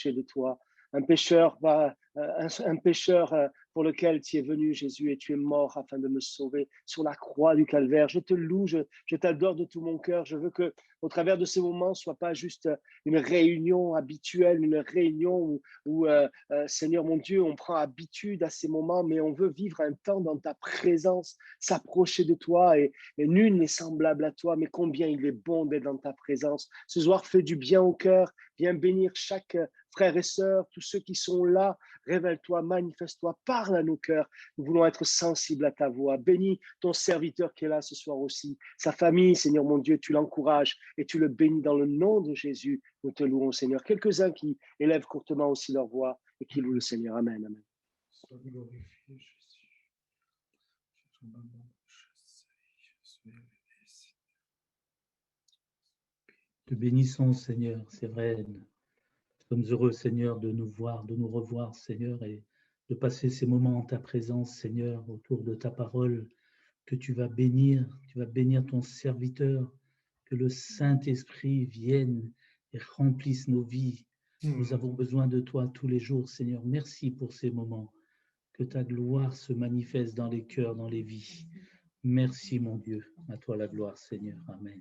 s'approcher de toi. Un pécheur, un pécheur pour lequel tu es venu, Jésus, et tu es mort afin de me sauver sur la croix du calvaire. Je te loue, je t'adore de tout mon cœur. Je veux que, au travers de ces moments, ce soit pas juste une réunion habituelle, une réunion où Seigneur mon Dieu, on prend habitude à ces moments, mais on veut vivre un temps dans ta présence, s'approcher de toi, et nul n'est semblable à toi, mais combien il est bon d'être dans ta présence. Ce soir, fais du bien au cœur, viens bénir chaque frère et sœur, tous ceux qui sont là. Révèle-toi, manifeste-toi, parle à nos cœurs. Nous voulons être sensibles à ta voix. Bénis ton serviteur qui est là ce soir aussi. Sa famille, Seigneur mon Dieu, tu l'encourages et tu le bénis dans le nom de Jésus. Nous te louons, Seigneur. Quelques-uns qui élèvent courtement aussi leur voix et qui louent le Seigneur. Amen. Amen. Sois glorifié, Jésus. Te bénissons, Seigneur, c'est vrai. Nous sommes heureux, Seigneur, de nous voir, de nous revoir, Seigneur, et de passer ces moments en ta présence, Seigneur, autour de ta parole, que tu vas bénir ton serviteur, que le Saint-Esprit vienne et remplisse nos vies. Nous avons besoin de toi tous les jours, Seigneur. Merci pour ces moments. Que ta gloire se manifeste dans les cœurs, dans les vies. Merci, mon Dieu. À toi la gloire, Seigneur. Amen.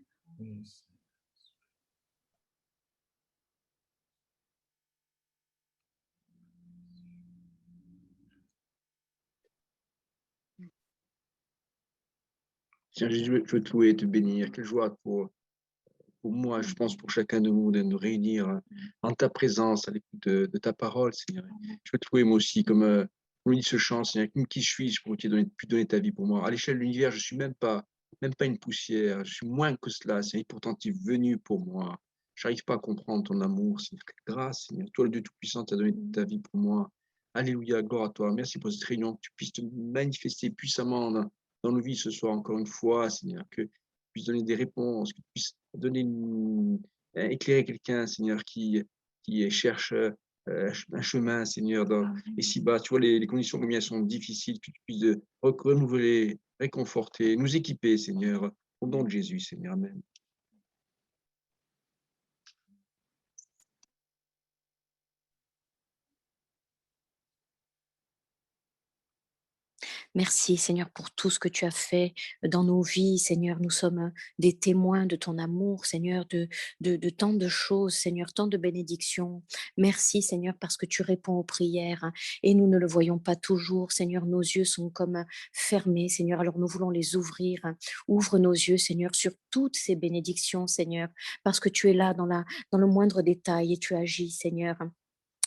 Seigneur Jésus, je veux te louer et te bénir. Quelle joie pour moi, je pense pour chacun de nous, de nous réunir en ta présence, à l'écoute de ta parole, Seigneur. Je veux te louer moi aussi, comme on dit ce chant, Seigneur, qui suis-je pour te donner, pu donner ta vie pour moi. À l'échelle de l'univers, je ne suis même pas une poussière, je suis moins que cela, Seigneur, et pourtant tu es venu pour moi. Je n'arrive pas à comprendre ton amour, Seigneur. Quelle grâce, Seigneur. Toi, le Dieu Tout-Puissant, tu as donné ta vie pour moi. Alléluia, gloire à toi. Merci pour cette réunion, que tu puisses te manifester puissamment dans nos vies ce soir, encore une fois, Seigneur, que tu puisses donner des réponses, que tu puisses donner éclairer quelqu'un, Seigneur, qui cherche un chemin, Seigneur, ici-bas. Tu vois, les conditions combien elles sont difficiles, que tu puisses renouveler, réconforter, nous équiper, Seigneur, au nom de Jésus, Seigneur. Amen. Merci Seigneur pour tout ce que tu as fait dans nos vies, Seigneur. Nous sommes des témoins de ton amour, Seigneur, de tant de choses, Seigneur, tant de bénédictions. Merci Seigneur parce que tu réponds aux prières et nous ne le voyons pas toujours, Seigneur. Nos yeux sont comme fermés, Seigneur. Alors nous voulons les ouvrir. Ouvre nos yeux, Seigneur, sur toutes ces bénédictions, Seigneur, parce que tu es là dans le moindre détail et tu agis, Seigneur.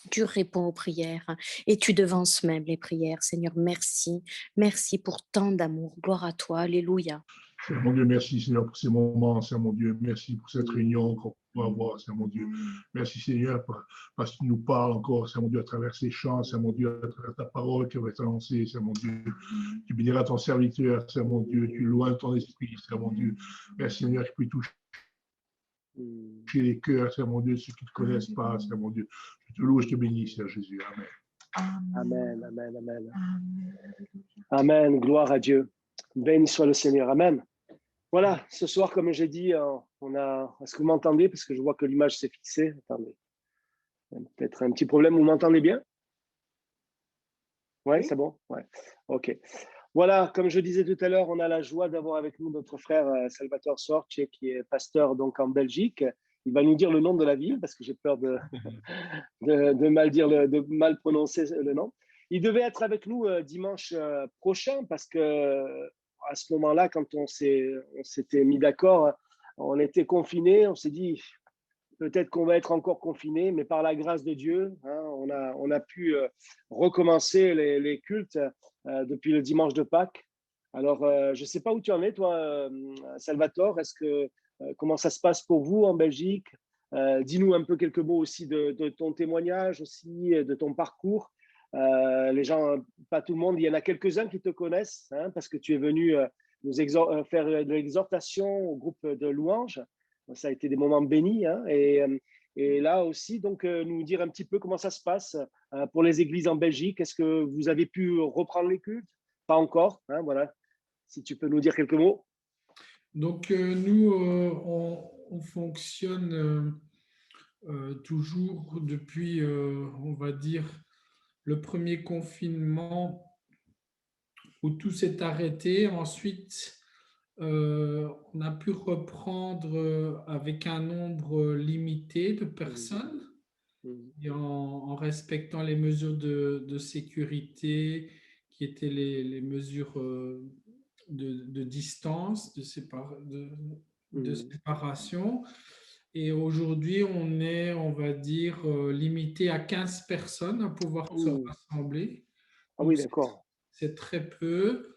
Tu réponds aux prières et tu devances même les prières. Seigneur, merci. Merci pour tant d'amour. Gloire à toi. Alléluia. Seigneur mon Dieu, merci Seigneur pour ces moments, Seigneur mon Dieu. Merci pour cette réunion qu'on peut avoir, Seigneur mon Dieu. Merci Seigneur parce que tu nous parles encore, Seigneur mon Dieu, à travers ces chants, Seigneur mon Dieu, à travers ta parole qui va être annoncée, Seigneur mon Dieu. Tu béniras ton serviteur, Seigneur mon Dieu. Tu loin de ton esprit, Seigneur mon Dieu. Merci Seigneur, tu peux toucher les cœurs, Seigneur mon Dieu, ceux qui ne te connaissent pas, Seigneur mon Dieu. Je te loue, je te bénis, Seigneur Jésus. Amen. Amen, amen, amen. Amen, gloire à Dieu. Béni soit le Seigneur. Amen. Voilà, ce soir, comme j'ai dit, est-ce que vous m'entendez? Parce que je vois que l'image s'est fixée. Attendez. Peut-être un petit problème. Vous m'entendez bien? Ouais, c'est bon? Ouais. OK. Voilà, comme je disais tout à l'heure, on a la joie d'avoir avec nous notre frère Salvatore Sorce, qui est pasteur donc en Belgique. Il va nous dire le nom de la ville parce que j'ai peur de mal dire, de mal prononcer le nom. Il devait être avec nous dimanche prochain parce que à ce moment-là, quand on s'était mis d'accord, on était confinés. On s'est dit peut-être qu'on va être encore confinés, mais par la grâce de Dieu, on a pu recommencer les cultes depuis le dimanche de Pâques. Alors, je ne sais pas où tu en es, toi, Salvatore. Comment ça se passe pour vous en Belgique? Dis-nous un peu quelques mots aussi de ton témoignage, aussi de ton parcours. Les gens, pas tout le monde, il y en a quelques-uns qui te connaissent, parce que tu es venu nous faire de l'exhortation au groupe de louanges. Ça a été des moments bénis. Et là aussi, donc, nous dire un petit peu comment ça se passe pour les églises en Belgique. Est-ce que vous avez pu reprendre les cultes? Pas encore. Voilà. Si tu peux nous dire quelques mots. Donc, nous, on fonctionne toujours depuis, on va dire, le premier confinement où tout s'est arrêté. Ensuite, on a pu reprendre avec un nombre limité de personnes et en respectant les mesures de sécurité qui étaient les mesures de distance, de séparation. Et aujourd'hui, on est, on va dire, limité à 15 personnes à pouvoir se rassembler. Ah Donc, oui, d'accord. c'est très peu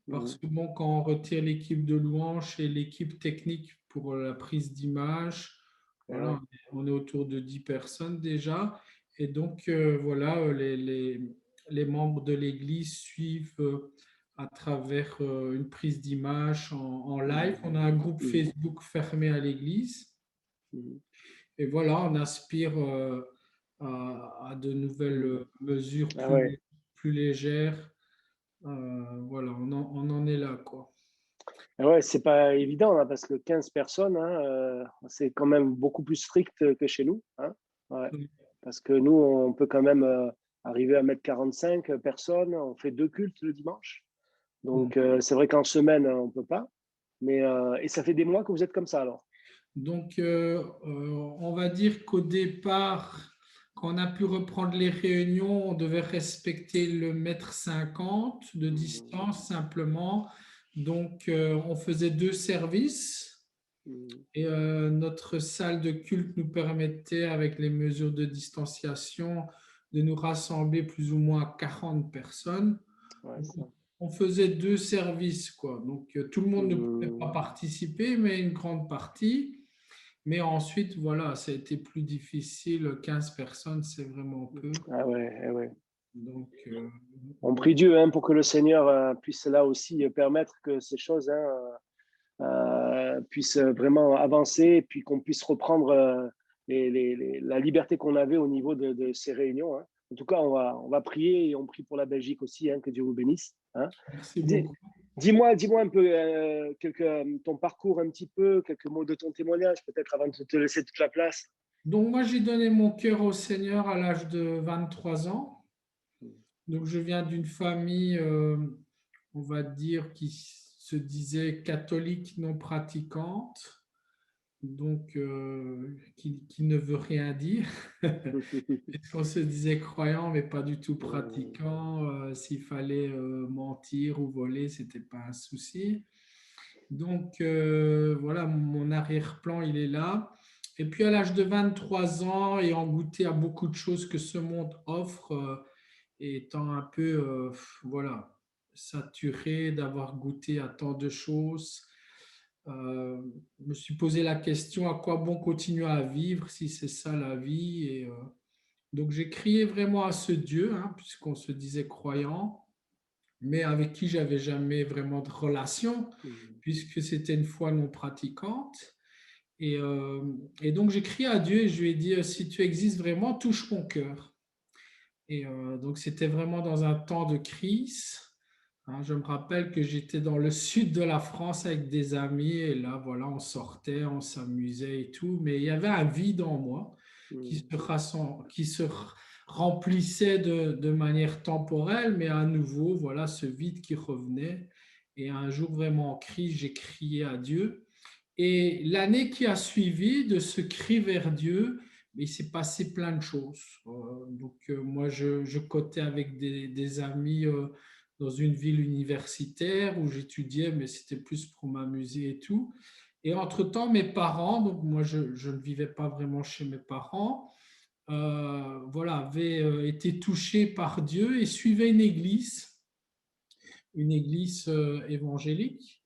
parce que bon, quand on retire l'équipe de louange et l'équipe technique pour la prise d'image, voilà, on est autour de 10 personnes déjà. Et donc, voilà, les membres de l'Église suivent à travers une prise d'image en live. On a un groupe Facebook fermé à l'Église. Et voilà, on aspire à de nouvelles mesures plus légères. Voilà, on en est là, quoi. Ouais, c'est pas évident là, parce que 15 personnes, c'est quand même beaucoup plus strict que chez nous. Hein. Ouais. Parce que nous, on peut quand même arriver à mettre 45 personnes. On fait 2 cultes le dimanche. Donc, c'est vrai qu'en semaine, on ne peut pas. Mais, et ça fait des mois que vous êtes comme ça alors? Donc, on va dire qu'au départ, quand on a pu reprendre les réunions, on devait respecter le 1,50 m de distance simplement. Donc, on faisait 2 services. Et notre salle de culte nous permettait, avec les mesures de distanciation, de nous rassembler plus ou moins à 40 personnes. On faisait 2 services, quoi. Donc, tout le monde ne pouvait pas participer, mais une grande partie. Mais ensuite, voilà, ça a été plus difficile. 15 personnes, c'est vraiment peu. Ah ouais. Donc, on prie Dieu pour que le Seigneur puisse là aussi permettre que ces choses puissent vraiment avancer et puis qu'on puisse reprendre la liberté qu'on avait au niveau de ces réunions. Hein. En tout cas, on va prier et on prie pour la Belgique aussi, que Dieu vous bénisse. Hein. Merci beaucoup. Dis-moi un peu ton parcours un petit peu, quelques mots de ton témoignage, peut-être avant de te laisser toute la place. Donc, moi, j'ai donné mon cœur au Seigneur à l'âge de 23 ans. Donc, je viens d'une famille, on va dire, qui se disait catholique non pratiquante, donc qui ne veut rien dire. On se disait croyant, mais pas du tout pratiquant. S'il fallait mentir ou voler, c'était pas un souci. Donc, voilà, mon arrière-plan, il est là. Et puis, à l'âge de 23 ans, ayant goûté à beaucoup de choses que ce monde offre, et étant un peu, voilà, saturé d'avoir goûté à tant de choses, je me suis posé la question à quoi bon continuer à vivre si c'est ça la vie. Et donc, j'ai crié vraiment à ce Dieu, puisqu'on se disait croyant, mais avec qui j'avais jamais vraiment de relation, puisque c'était une foi non pratiquante. Et donc, j'ai crié à Dieu et je lui ai dit, si tu existes vraiment, touche mon cœur. Et donc, c'était vraiment dans un temps de crise. Je me rappelle que j'étais dans le sud de la France avec des amis et là, voilà, on sortait, on s'amusait et tout, mais il y avait un vide en moi qui se remplissait de manière temporelle, mais à nouveau, voilà, ce vide qui revenait. Et un jour, vraiment en crise, j'ai crié à Dieu. Et l'année qui a suivi de ce cri vers Dieu, il s'est passé plein de choses. Donc, moi, je cotais avec des amis dans une ville universitaire où j'étudiais, mais c'était plus pour m'amuser et tout. Et entre-temps, mes parents, donc moi, je ne vivais pas vraiment chez mes parents, voilà, avaient été touchés par Dieu et suivaient une église évangélique.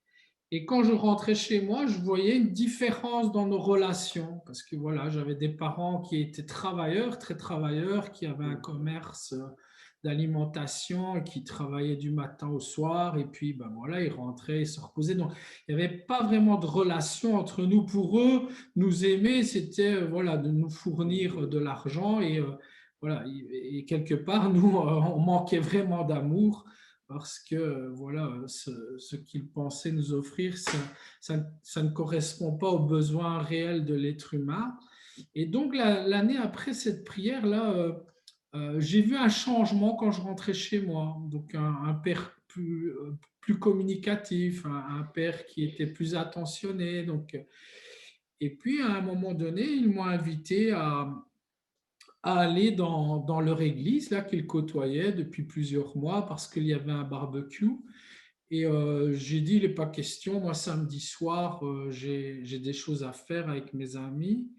Et quand je rentrais chez moi, je voyais une différence dans nos relations parce que voilà, j'avais des parents qui étaient travailleurs, très travailleurs, qui avaient un commerce d'alimentation, qui travaillaient du matin au soir et puis ben voilà, ils rentraient, ils se reposaient. Donc il n'y avait pas vraiment de relation entre nous. Pour eux, nous aimer, c'était voilà de nous fournir de l'argent et voilà et quelque part nous on manquait vraiment d'amour parce que voilà, ce qu'ils pensaient nous offrir, ça ne correspond pas aux besoins réels de l'être humain. Et donc, l'année après cette prière-là, j'ai vu un changement quand je rentrais chez moi. Donc, un père plus communicatif, un père qui était plus attentionné. Donc, et puis, à un moment donné, ils m'ont invité à aller dans leur église, là, qu'ils côtoyaient depuis plusieurs mois parce qu'il y avait un barbecue. Et j'ai dit, il n'est pas question, moi, samedi soir, j'ai des choses à faire avec mes amis.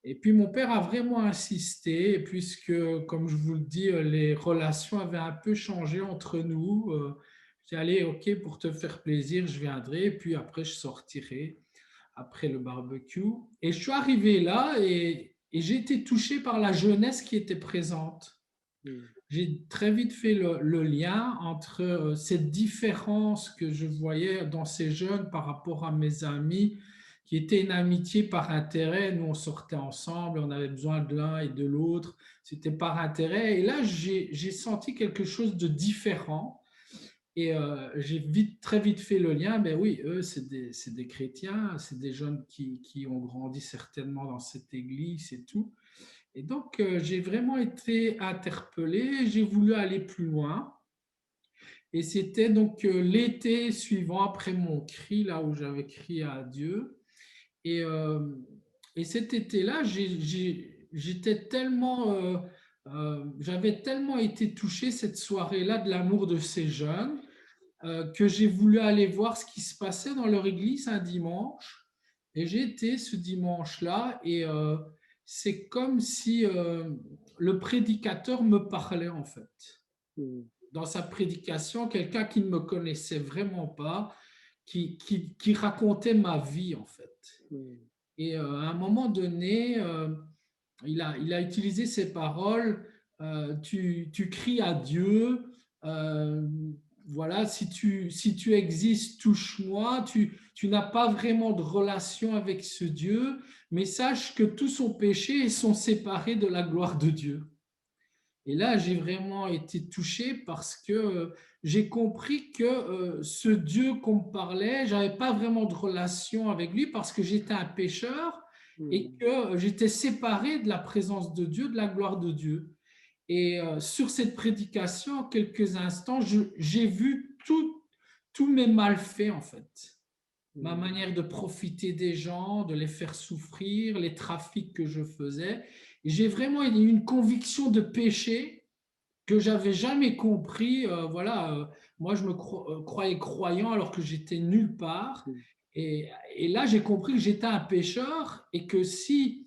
Et puis, mon père a vraiment insisté, puisque, comme je vous le dis, les relations avaient un peu changé entre nous. J'ai dit, allez, OK, pour te faire plaisir, je viendrai, et puis après, je sortirai après le barbecue. Et je suis arrivé là et j'ai été touché par la jeunesse qui était présente. J'ai très vite fait le lien entre cette différence que je voyais dans ces jeunes par rapport à mes amis, qui étaient une amitié par intérêt. Nous, on sortait ensemble, on avait besoin de l'un et de l'autre. C'était par intérêt. Et là, j'ai senti quelque chose de différent. Et j'ai très vite fait le lien. Ben oui, eux, c'est des chrétiens, c'est des jeunes qui ont grandi certainement dans cette église et tout. Et donc, j'ai vraiment été interpellé, j'ai voulu aller plus loin. Et c'était donc l'été suivant, après mon cri, là où j'avais crié à Dieu. Et, euh, et cet été-là, j'étais tellement, j'avais tellement été touché cette soirée-là de l'amour de ces jeunes que j'ai voulu aller voir ce qui se passait dans leur église un dimanche. Et j'ai été ce dimanche-là et c'est comme si le prédicateur me parlait en fait. Dans sa prédication, quelqu'un qui ne me connaissait vraiment pas, qui racontait ma vie en fait. Et à un moment donné, il a utilisé ces paroles, tu cries à Dieu, voilà, si tu existes, touche-moi, tu n'as pas vraiment de relation avec ce Dieu, mais sache que tous sont péchés et sont séparés de la gloire de Dieu. Et là, j'ai vraiment été touché parce que j'ai compris que ce Dieu qu'on me parlait, je n'avais pas vraiment de relation avec lui parce que j'étais un pécheur et que j'étais séparé de la présence de Dieu, de la gloire de Dieu. Et sur cette prédication, en quelques instants, j'ai vu tous mes malfaits, en fait. Ma manière de profiter des gens, de les faire souffrir, les trafics que je faisais. Et j'ai vraiment eu une conviction de péché que j'avais jamais compris. Voilà, moi, je me croyais croyant alors que j'étais nulle part. Et là, j'ai compris que j'étais un pécheur et que si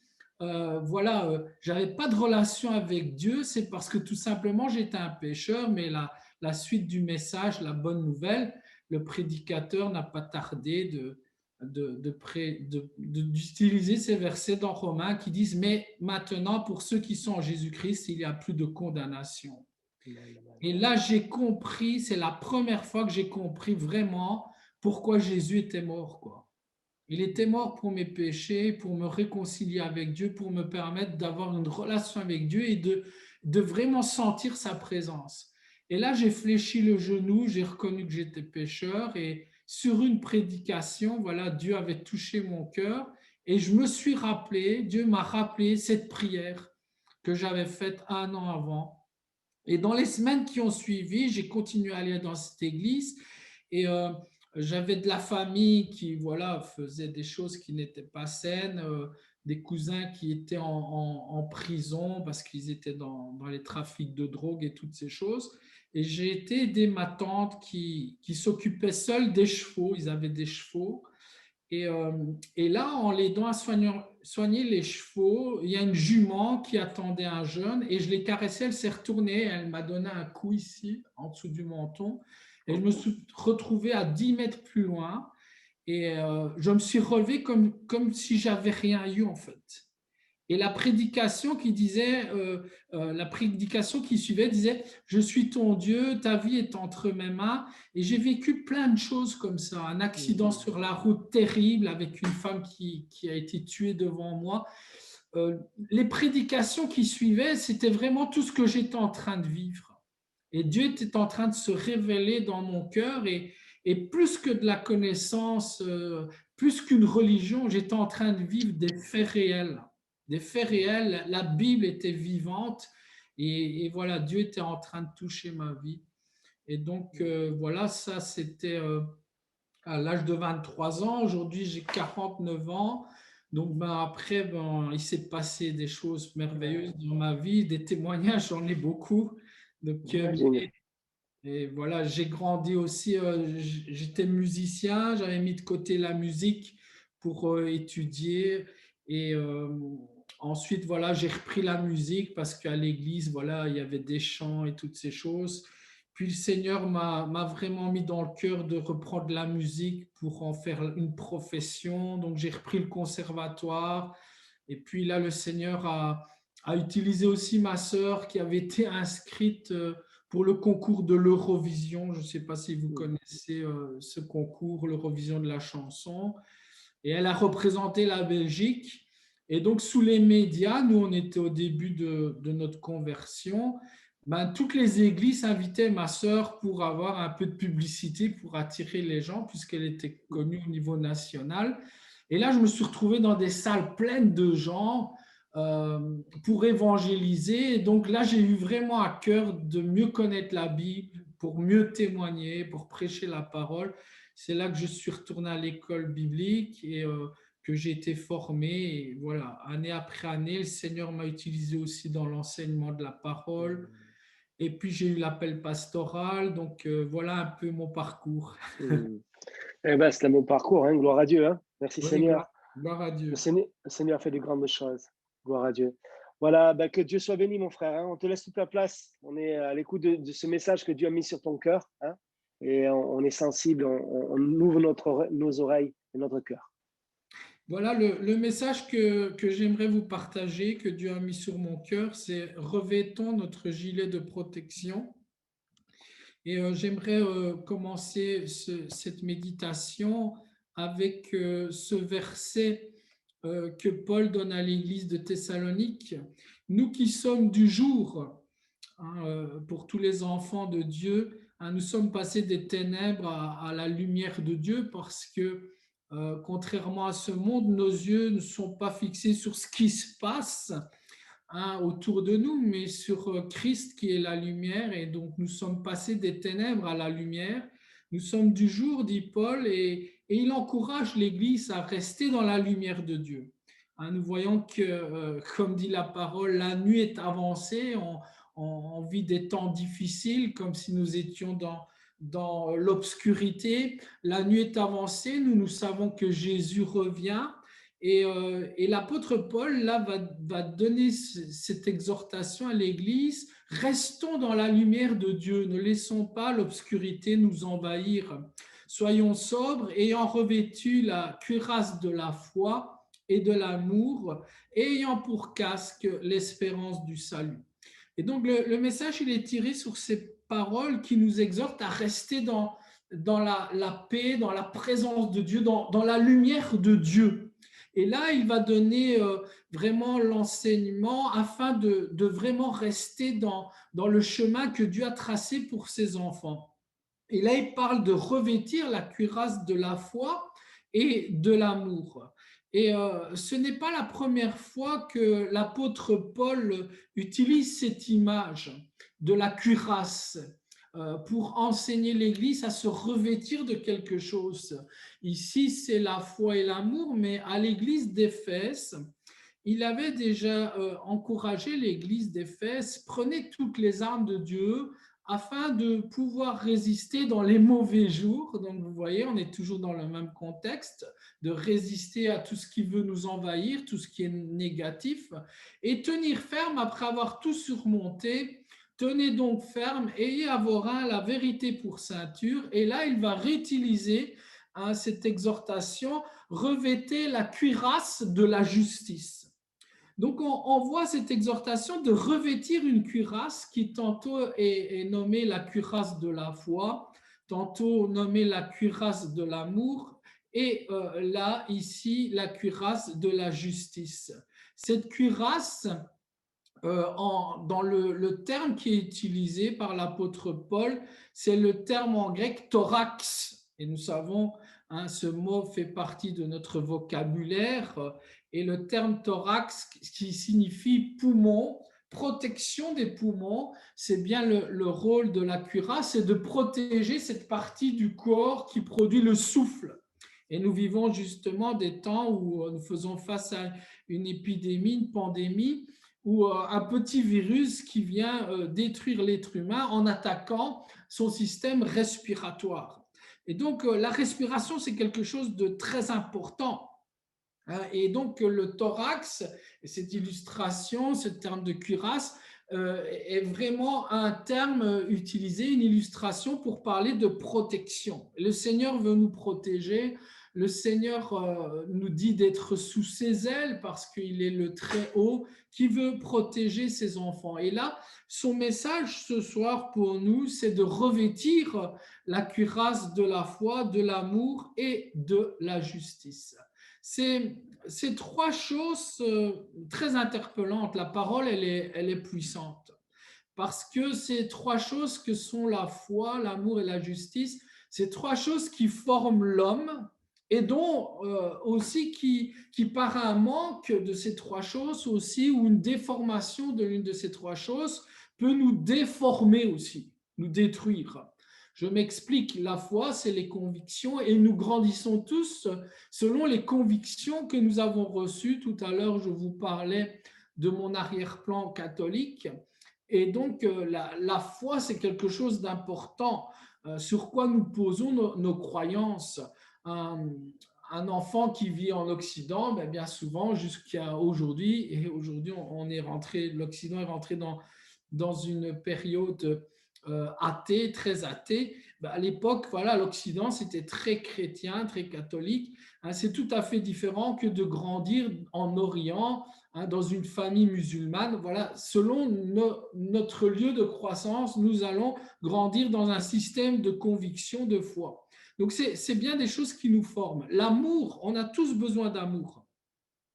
voilà, j'avais pas de relation avec Dieu, c'est parce que tout simplement j'étais un pécheur, mais la suite du message, la bonne nouvelle, le prédicateur n'a pas tardé d'utiliser ces versets dans Romains qui disent, mais maintenant, pour ceux qui sont en Jésus-Christ, il n'y a plus de condamnation. Et là, j'ai compris, c'est la première fois que j'ai compris vraiment pourquoi Jésus était mort, quoi. Il était mort pour mes péchés, pour me réconcilier avec Dieu, pour me permettre d'avoir une relation avec Dieu et de vraiment sentir sa présence. Et là, j'ai fléchi le genou, j'ai reconnu que j'étais pécheur et sur une prédication, voilà, Dieu avait touché mon cœur et je me suis rappelé, Dieu m'a rappelé cette prière que j'avais faite un an avant. Et dans les semaines qui ont suivi, j'ai continué à aller dans cette église et j'avais de la famille qui voilà, faisait des choses qui n'étaient pas saines, des cousins qui étaient en prison parce qu'ils étaient dans les trafics de drogue et toutes ces choses. Et j'ai été aider ma tante qui s'occupait seule des chevaux, ils avaient des chevaux. Et là, en l'aidant à soigner les chevaux, il y a une jument qui attendait un jeune et je l'ai caressée, elle s'est retournée, elle m'a donné un coup ici, en dessous du menton. Et je me suis retrouvé à 10 mètres plus loin et je me suis relevé comme si j'avais rien eu en fait. Et la prédication la prédication qui suivait disait, je suis ton Dieu, ta vie est entre mes mains. Et j'ai vécu plein de choses comme ça. Un accident sur la route terrible avec une femme qui a été tuée devant moi. Les prédications qui suivaient, c'était vraiment tout ce que j'étais en train de vivre. Et Dieu était en train de se révéler dans mon cœur et plus que de la connaissance, plus qu'une religion, j'étais en train de vivre des faits réels. des faits réels. La Bible était vivante et voilà, Dieu était en train de toucher ma vie. Et donc, voilà, ça, c'était à l'âge de 23 ans. Aujourd'hui, j'ai 49 ans. Donc, après, il s'est passé des choses merveilleuses dans ma vie, des témoignages, j'en ai beaucoup. Donc, J'imagine. et voilà, j'ai grandi aussi, j'étais musicien, j'avais mis de côté la musique pour étudier. Et ensuite, voilà, j'ai repris la musique parce qu'à l'église, voilà, il y avait des chants et toutes ces choses. Puis le Seigneur m'a vraiment mis dans le cœur de reprendre la musique pour en faire une profession. Donc j'ai repris le conservatoire. Et puis là, le Seigneur a utilisé aussi ma sœur qui avait été inscrite pour le concours de l'Eurovision. Je ne sais pas si vous connaissez ce concours, l'Eurovision de la chanson. Et elle a représenté la Belgique. Et donc, sous les médias, nous, on était au début de notre conversion. Toutes les églises invitaient ma sœur pour avoir un peu de publicité, pour attirer les gens, puisqu'elle était connue au niveau national. Et là, je me suis retrouvé dans des salles pleines de gens pour évangéliser. Et donc là, j'ai eu vraiment à cœur de mieux connaître la Bible, pour mieux témoigner, pour prêcher la parole. C'est là que je suis retourné à l'école biblique et que j'ai été formé. Et voilà, année après année, le Seigneur m'a utilisé aussi dans l'enseignement de la parole. Et puis, j'ai eu l'appel pastoral. Donc, voilà un peu mon parcours. Eh ben, c'est mon parcours, hein. Gloire à Dieu. Hein. Merci Oui, Seigneur. gloire à Dieu. Le Seigneur fait de grandes choses. Gloire à Dieu. Voilà, que Dieu soit béni, mon frère. Hein. On te laisse toute la place. On est à l'écoute de ce message que Dieu a mis sur ton cœur. Hein. Et on est sensible, on ouvre nos oreilles et notre cœur. Voilà, le message que j'aimerais vous partager, que Dieu a mis sur mon cœur, c'est revêtons notre gilet de protection. Et j'aimerais commencer cette méditation avec ce verset que Paul donne à l'église de Thessalonique. Nous qui sommes du jour, pour tous les enfants de Dieu, nous sommes passés des ténèbres à la lumière de Dieu parce que, contrairement à ce monde, nos yeux ne sont pas fixés sur ce qui se passe autour de nous, mais sur Christ qui est la lumière. Et donc, nous sommes passés des ténèbres à la lumière. Nous sommes du jour, dit Paul, et il encourage l'Église à rester dans la lumière de Dieu. Nous voyons que, comme dit la parole, la nuit est avancée, on vit des temps difficiles, comme si nous étions dans l'obscurité. La nuit est avancée, nous savons que Jésus revient. Et l'apôtre Paul, là, va donner cette exhortation à l'Église. Restons dans la lumière de Dieu, ne laissons pas l'obscurité nous envahir. Soyons sobres, ayant revêtu la cuirasse de la foi et de l'amour, ayant pour casque l'espérance du salut. Et donc, le message, il est tiré sur ces paroles qui nous exhortent à rester dans la paix, dans la présence de Dieu, dans la lumière de Dieu. Et là, il va donner vraiment l'enseignement afin de vraiment rester dans le chemin que Dieu a tracé pour ses enfants. Et là, il parle de revêtir la cuirasse de la foi et de l'amour. Et ce n'est pas la première fois que l'apôtre Paul utilise cette image de la cuirasse pour enseigner l'Église à se revêtir de quelque chose. Ici, c'est la foi et l'amour, mais à l'Église d'Éphèse, il avait déjà encouragé l'Église d'Éphèse, prenez toutes les armes de Dieu afin de pouvoir résister dans les mauvais jours. Donc, vous voyez, on est toujours dans le même contexte, de résister à tout ce qui veut nous envahir, tout ce qui est négatif, et tenir ferme après avoir tout surmonté. Tenez donc ferme, ayez à vos reins la vérité pour ceinture. Et là, il va réutiliser cette exhortation, revêtez la cuirasse de la justice. Donc, on voit cette exhortation de revêtir une cuirasse qui tantôt est nommée la cuirasse de la foi, tantôt nommée la cuirasse de l'amour, et là, ici, la cuirasse de la justice. Cette cuirasse, dans le terme qui est utilisé par l'apôtre Paul, c'est le terme en grec thorax. Et nous savons Hein, ce mot fait partie de notre vocabulaire et le terme thorax qui signifie poumon, protection des poumons, c'est bien le rôle de la cuirasse, c'est de protéger cette partie du corps qui produit le souffle. Et nous vivons justement des temps où nous faisons face à une épidémie, une pandémie, ou un petit virus qui vient détruire l'être humain en attaquant son système respiratoire. Et donc, la respiration, c'est quelque chose de très important. Et donc, le thorax, cette illustration, ce terme de cuirasse, est vraiment un terme utilisé, une illustration pour parler de protection. Le Seigneur veut nous protéger. Le Seigneur nous dit d'être sous ses ailes parce qu'il est le Très-Haut qui veut protéger ses enfants. Et là, son message ce soir pour nous, c'est de revêtir la cuirasse de la foi, de l'amour et de la justice. C'est trois choses très interpellantes. La parole, elle est puissante. Parce que ces trois choses que sont la foi, l'amour et la justice, ces trois choses qui forment l'homme et dont aussi qui par un manque de ces trois choses aussi ou une déformation de l'une de ces trois choses peut nous déformer aussi, nous détruire. Je m'explique, la foi, c'est les convictions et nous grandissons tous selon les convictions que nous avons reçues. Tout à l'heure, je vous parlais de mon arrière-plan catholique. Et donc, la foi, c'est quelque chose d'important sur quoi nous posons nos croyances. Un enfant qui vit en Occident, bien souvent, jusqu'à aujourd'hui, et aujourd'hui, l'Occident est rentré dans une période athée, très athée. À l'époque, voilà, l'Occident, c'était très chrétien, très catholique. C'est tout à fait différent que de grandir en Orient, dans une famille musulmane. Voilà, selon notre lieu de croissance, nous allons grandir dans un système de conviction, de foi. Donc, c'est bien des choses qui nous forment. L'amour, on a tous besoin d'amour.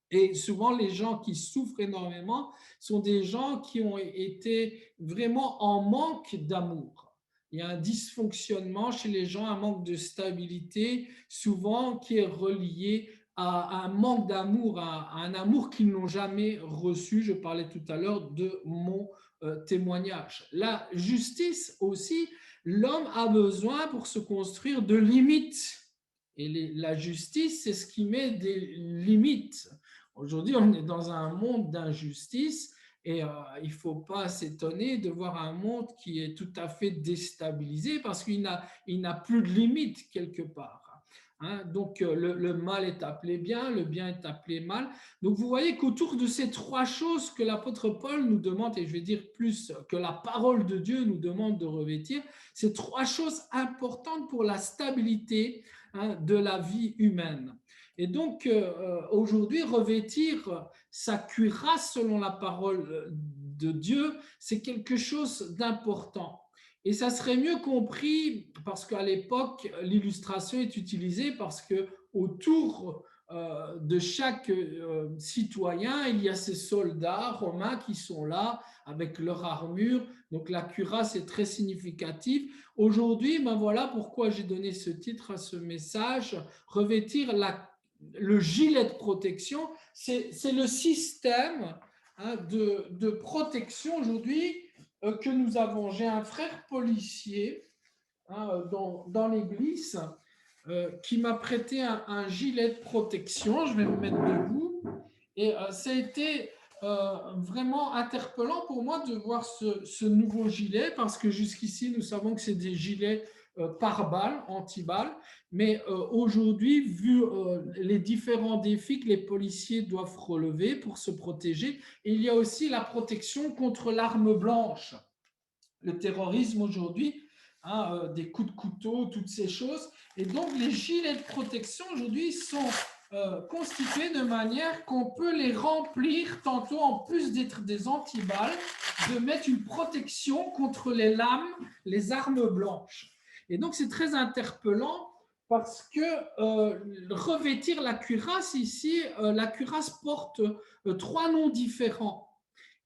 Et souvent, les gens qui souffrent énormément sont des gens qui ont été vraiment en manque d'amour. Il y a un dysfonctionnement chez les gens, un manque de stabilité, souvent qui est relié à un manque d'amour, à un amour qu'ils n'ont jamais reçu. Je parlais tout à l'heure de mon témoignage. La justice aussi, l'homme a besoin pour se construire de limites. Et la justice, c'est ce qui met des limites. Aujourd'hui, on est dans un monde d'injustice et il ne faut pas s'étonner de voir un monde qui est tout à fait déstabilisé parce qu'il n'a plus de limites quelque part. Donc, le mal est appelé bien, le bien est appelé mal. Donc, vous voyez qu'autour de ces trois choses que l'apôtre Paul nous demande, et je vais dire plus que la parole de Dieu nous demande de revêtir, ces trois choses importantes pour la stabilité de la vie humaine. Et donc, aujourd'hui, revêtir sa cuirasse selon la parole de Dieu, c'est quelque chose d'important. Et ça serait mieux compris parce qu'à l'époque, l'illustration est utilisée parce que autour de chaque citoyen, il y a ces soldats romains qui sont là avec leur armure. Donc la cuirasse est très significative. Aujourd'hui, voilà pourquoi j'ai donné ce titre à ce message, revêtir le gilet de protection. C'est le système de protection aujourd'hui que nous avons. J'ai un frère policier dans l'église qui m'a prêté un gilet de protection. Je vais me mettre debout. Et ça a été vraiment interpellant pour moi de voir ce nouveau gilet parce que jusqu'ici, nous savons que c'est des gilets pare-balles, anti-balles. Mais aujourd'hui, vu les différents défis que les policiers doivent relever pour se protéger, il y a aussi la protection contre l'arme blanche. Le terrorisme aujourd'hui, des coups de couteau, toutes ces choses. Et donc, les gilets de protection aujourd'hui sont constitués de manière qu'on peut les remplir tantôt, en plus d'être des antiballes, de mettre une protection contre les lames, les armes blanches. Et donc, c'est très interpellant parce que revêtir la cuirasse ici, la cuirasse porte trois noms différents.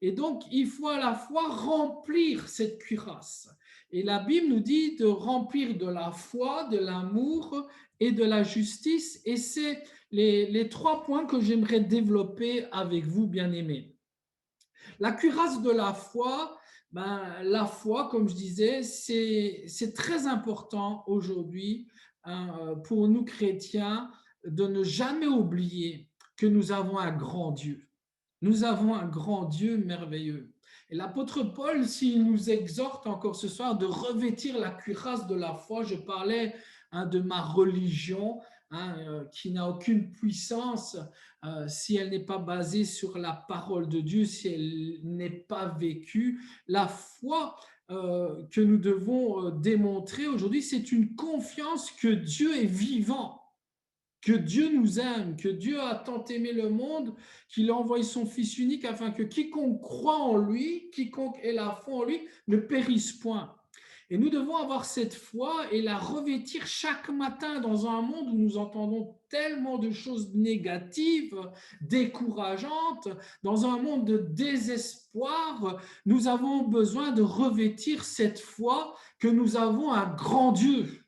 Et donc, il faut à la fois remplir cette cuirasse. Et la Bible nous dit de remplir de la foi, de l'amour et de la justice. Et c'est les 3 points que j'aimerais développer avec vous, bien-aimés. La cuirasse de la foi, la foi, comme je disais, c'est très important aujourd'hui pour nous chrétiens de ne jamais oublier que nous avons un grand Dieu. Nous avons un grand Dieu merveilleux. Et l'apôtre Paul, s'il nous exhorte encore ce soir de revêtir la cuirasse de la foi, je parlais de ma religion, qui n'a aucune puissance si elle n'est pas basée sur la parole de Dieu, si elle n'est pas vécue. La foi que nous devons démontrer aujourd'hui, c'est une confiance que Dieu est vivant, que Dieu nous aime, que Dieu a tant aimé le monde qu'il a envoyé son Fils unique afin que quiconque croit en lui, quiconque ait la foi en lui, ne périsse point. Et nous devons avoir cette foi et la revêtir chaque matin dans un monde où nous entendons tellement de choses négatives, décourageantes, dans un monde de désespoir. Nous avons besoin de revêtir cette foi que nous avons un grand Dieu.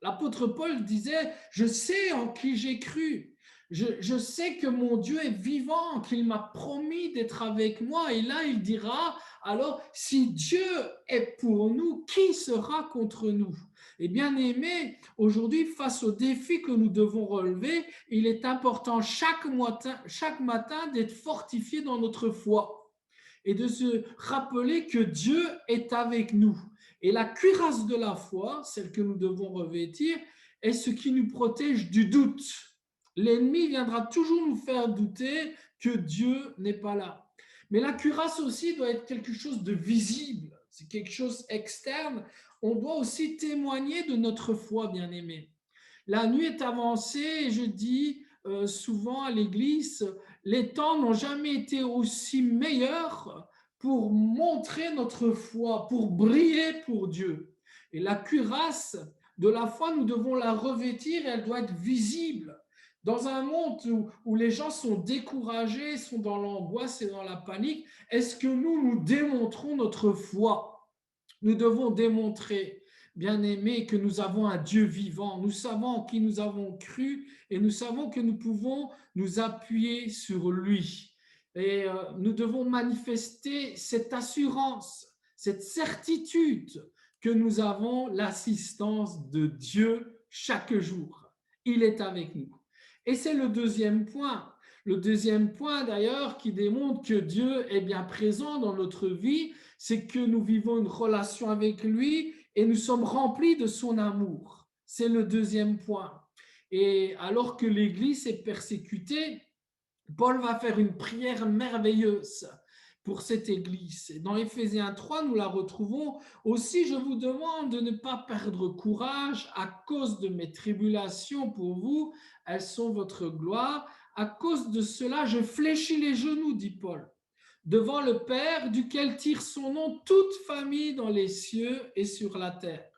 L'apôtre Paul disait, je sais en qui j'ai cru. Je sais que mon Dieu est vivant, qu'il m'a promis d'être avec moi. Et là, il dira, alors, si Dieu est pour nous, qui sera contre nous? Et bien aimé, aujourd'hui, face aux défis que nous devons relever, il est important chaque matin d'être fortifié dans notre foi et de se rappeler que Dieu est avec nous. Et la cuirasse de la foi, celle que nous devons revêtir, est ce qui nous protège du doute. L'ennemi viendra toujours nous faire douter que Dieu n'est pas là. Mais la cuirasse aussi doit être quelque chose de visible, c'est quelque chose externe. On doit aussi témoigner de notre foi, bien-aimés. La nuit est avancée et je dis souvent à l'église, les temps n'ont jamais été aussi meilleurs pour montrer notre foi, pour briller pour Dieu. Et la cuirasse de la foi, nous devons la revêtir et elle doit être visible. Dans un monde où les gens sont découragés, sont dans l'angoisse et dans la panique, est-ce que nous démontrons notre foi? Nous devons démontrer, bien-aimés, que nous avons un Dieu vivant. Nous savons en qui nous avons cru et nous savons que nous pouvons nous appuyer sur lui. Et nous devons manifester cette assurance, cette certitude que nous avons l'assistance de Dieu chaque jour. Il est avec nous. Et c'est le deuxième point. Le deuxième point, d'ailleurs, qui démontre que Dieu est bien présent dans notre vie, c'est que nous vivons une relation avec lui et nous sommes remplis de son amour. C'est le deuxième point. Et alors que l'Église est persécutée, Paul va faire une prière merveilleuse pour cette Église. Et dans Éphésiens 3, nous la retrouvons. Aussi, je vous demande de ne pas perdre courage à cause de mes tribulations pour vous. Elles sont votre gloire. À cause de cela, je fléchis les genoux, dit Paul, devant le Père, duquel tire son nom toute famille dans les cieux et sur la terre.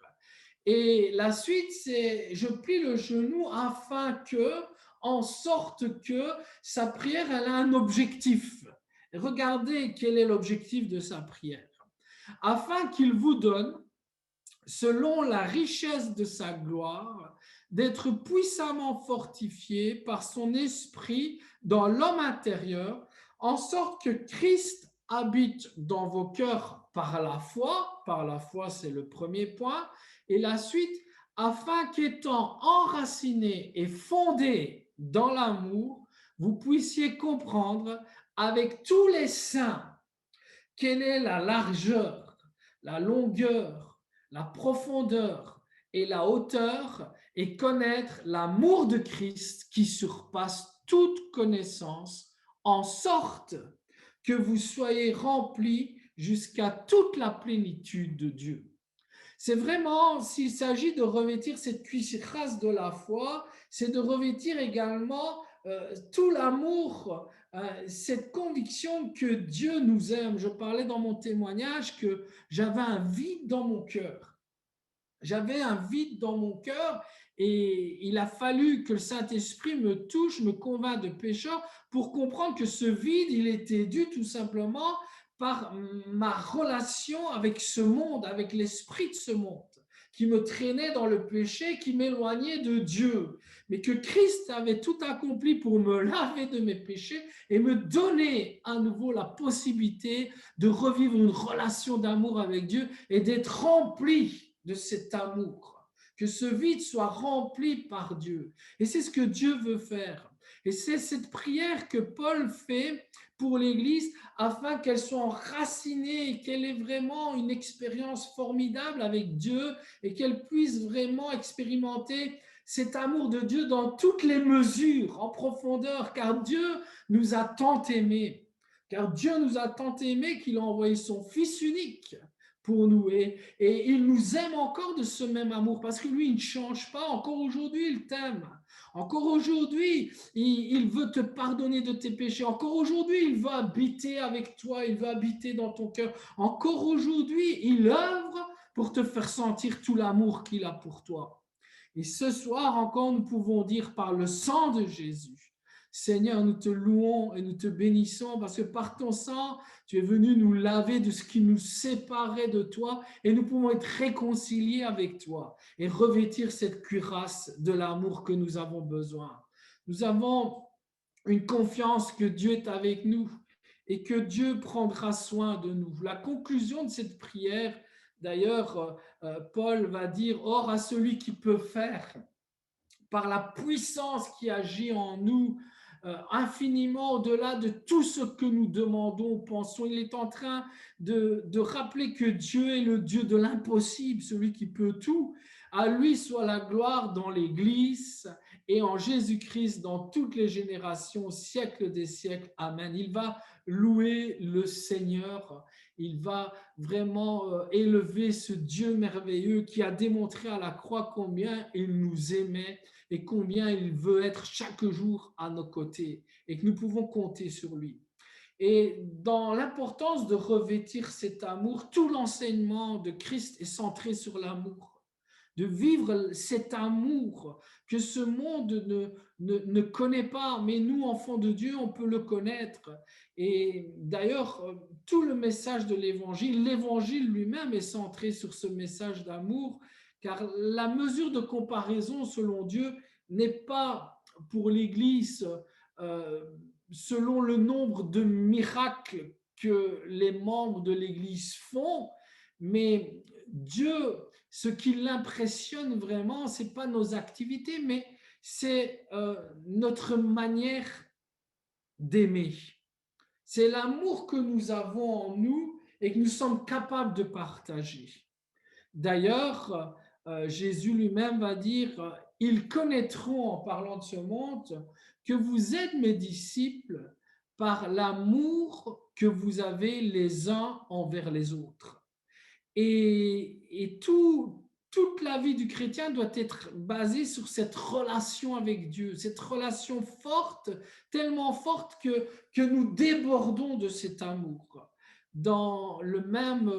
Et la suite, c'est je plie le genou afin que, en sorte que sa prière, elle a un objectif. Regardez quel est l'objectif de sa prière. Afin qu'il vous donne, selon la richesse de sa gloire, d'être puissamment fortifié par son esprit dans l'homme intérieur, en sorte que Christ habite dans vos cœurs par la foi c'est le premier point, et la suite, afin qu'étant enraciné et fondé dans l'amour, vous puissiez comprendre avec tous les saints quelle est la largeur, la longueur, la profondeur et la hauteur, et connaître l'amour de Christ qui surpasse toute connaissance, en sorte que vous soyez remplis jusqu'à toute la plénitude de Dieu. C'est vraiment, s'il s'agit de revêtir cette cuirasse de la foi, c'est de revêtir également tout l'amour, cette conviction que Dieu nous aime. Je parlais dans mon témoignage que j'avais un vide dans mon cœur. J'avais un vide dans mon cœur et il a fallu que le Saint-Esprit me touche, me convainc de pécheur pour comprendre que ce vide, il était dû tout simplement par ma relation avec ce monde, avec l'esprit de ce monde, qui me traînait dans le péché, qui m'éloignait de Dieu, mais que Christ avait tout accompli pour me laver de mes péchés et me donner à nouveau la possibilité de revivre une relation d'amour avec Dieu et d'être rempli de cet amour, que ce vide soit rempli par Dieu. Et c'est ce que Dieu veut faire. Et c'est cette prière que Paul fait pour l'Église afin qu'elle soit enracinée et qu'elle ait vraiment une expérience formidable avec Dieu et qu'elle puisse vraiment expérimenter cet amour de Dieu dans toutes les mesures, en profondeur, car Dieu nous a tant aimés. Car Dieu nous a tant aimés qu'il a envoyé son Fils unique pour nous. Et il nous aime encore de ce même amour parce que lui, il ne change pas. Encore aujourd'hui, il t'aime. Encore aujourd'hui, il veut te pardonner de tes péchés. Encore aujourd'hui, il veut habiter avec toi. Il veut habiter dans ton cœur. Encore aujourd'hui, il œuvre pour te faire sentir tout l'amour qu'il a pour toi. Et ce soir encore, nous pouvons dire par le sang de Jésus, Seigneur, nous te louons et nous te bénissons parce que par ton sang, tu es venu nous laver de ce qui nous séparait de toi et nous pouvons être réconciliés avec toi et revêtir cette cuirasse de l'amour que nous avons besoin. Nous avons une confiance que Dieu est avec nous et que Dieu prendra soin de nous. La conclusion de cette prière, d'ailleurs, Paul va dire « Or à celui qui peut faire, par la puissance qui agit en nous, infiniment au-delà de tout ce que nous demandons ou pensons. » Il est en train de rappeler que Dieu est le Dieu de l'impossible, celui qui peut tout. À lui soit la gloire dans l'Église et en Jésus-Christ dans toutes les générations, au siècle des siècles. Amen. Il va louer le Seigneur. Il va vraiment élever ce Dieu merveilleux qui a démontré à la croix combien il nous aimait et combien il veut être chaque jour à nos côtés et que nous pouvons compter sur lui. Et dans l'importance de revêtir cet amour, tout l'enseignement de Christ est centré sur l'amour, de vivre cet amour que ce monde ne connaît pas, mais nous, enfants de Dieu, on peut le connaître. Et d'ailleurs, tout le message de l'évangile lui-même est centré sur ce message d'amour, car la mesure de comparaison, selon Dieu, n'est pas pour l'Église selon le nombre de miracles que les membres de l'Église font, mais Dieu, ce qui l'impressionne vraiment, ce n'est pas nos activités, mais c'est notre manière d'aimer. C'est l'amour que nous avons en nous et que nous sommes capables de partager. D'ailleurs, Jésus lui-même va dire « Ils connaîtront, en parlant de ce monde, que vous êtes mes disciples par l'amour que vous avez les uns envers les autres. » Et toute la vie du chrétien doit être basée sur cette relation avec Dieu, cette relation forte, tellement forte que nous débordons de cet amour. Dans le même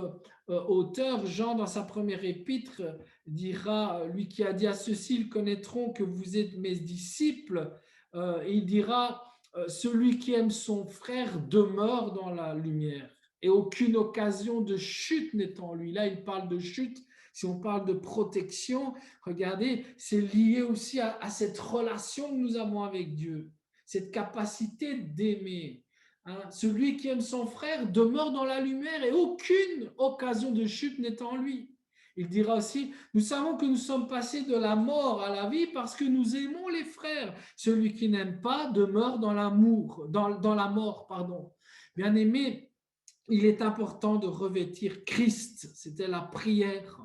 auteur, Jean, dans sa première épître, dira, lui qui a dit à ceux-ci, ils connaîtront que vous êtes mes disciples, il dira, celui qui aime son frère demeure dans la lumière et aucune occasion de chute n'est en lui. Là, il parle de chute. Si on parle de protection, regardez, c'est lié aussi à cette relation que nous avons avec Dieu, cette capacité d'aimer. Hein, celui qui aime son frère demeure dans la lumière et aucune occasion de chute n'est en lui. Il dira aussi, nous savons que nous sommes passés de la mort à la vie parce que nous aimons les frères. Celui qui n'aime pas demeure dans l'amour, dans la mort, pardon. Bien aimé, il est important de revêtir Christ. C'était la prière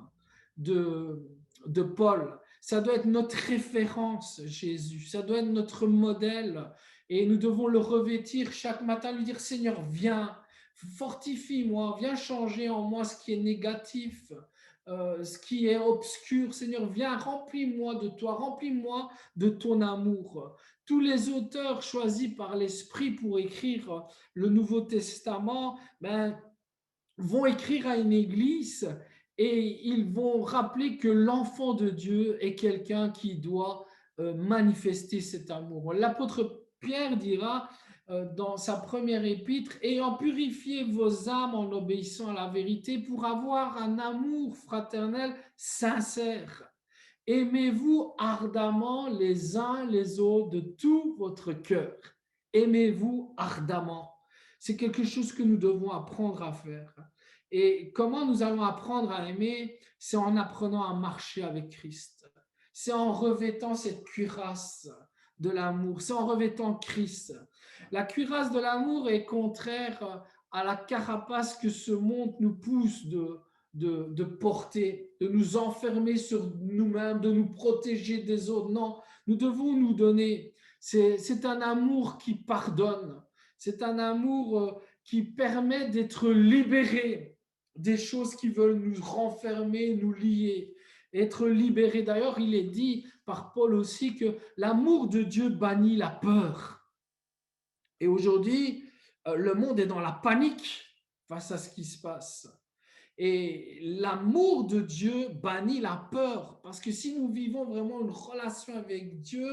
de Paul. Ça doit être notre référence, Jésus. Ça doit être notre modèle. Et nous devons le revêtir chaque matin, lui dire, Seigneur, viens, fortifie-moi, viens changer en moi ce qui est négatif, ce qui est obscur. Seigneur, viens, remplis-moi de toi, remplis-moi de ton amour. Tous les auteurs choisis par l'Esprit pour écrire le Nouveau Testament vont écrire à une église et ils vont rappeler que l'enfant de Dieu est quelqu'un qui doit manifester cet amour. L'apôtre Pierre dira, dans sa première épître, ayant purifié vos âmes en obéissant à la vérité pour avoir un amour fraternel sincère. Aimez-vous ardemment les uns les autres de tout votre cœur. Aimez-vous ardemment. C'est quelque chose que nous devons apprendre à faire. Et comment nous allons apprendre à aimer? C'est en apprenant à marcher avec Christ. C'est en revêtant cette cuirasse de l'amour. C'est en revêtant Christ. La cuirasse de l'amour est contraire à la carapace que ce monde nous pousse de porter, de nous enfermer sur nous-mêmes, de nous protéger des autres. Non, nous devons nous donner. C'est un amour qui pardonne. C'est un amour qui permet d'être libéré des choses qui veulent nous renfermer, nous lier. Être libéré. D'ailleurs, il est dit par Paul aussi que l'amour de Dieu bannit la peur. Et aujourd'hui, le monde est dans la panique face à ce qui se passe. Et l'amour de Dieu bannit la peur, parce que si nous vivons vraiment une relation avec Dieu,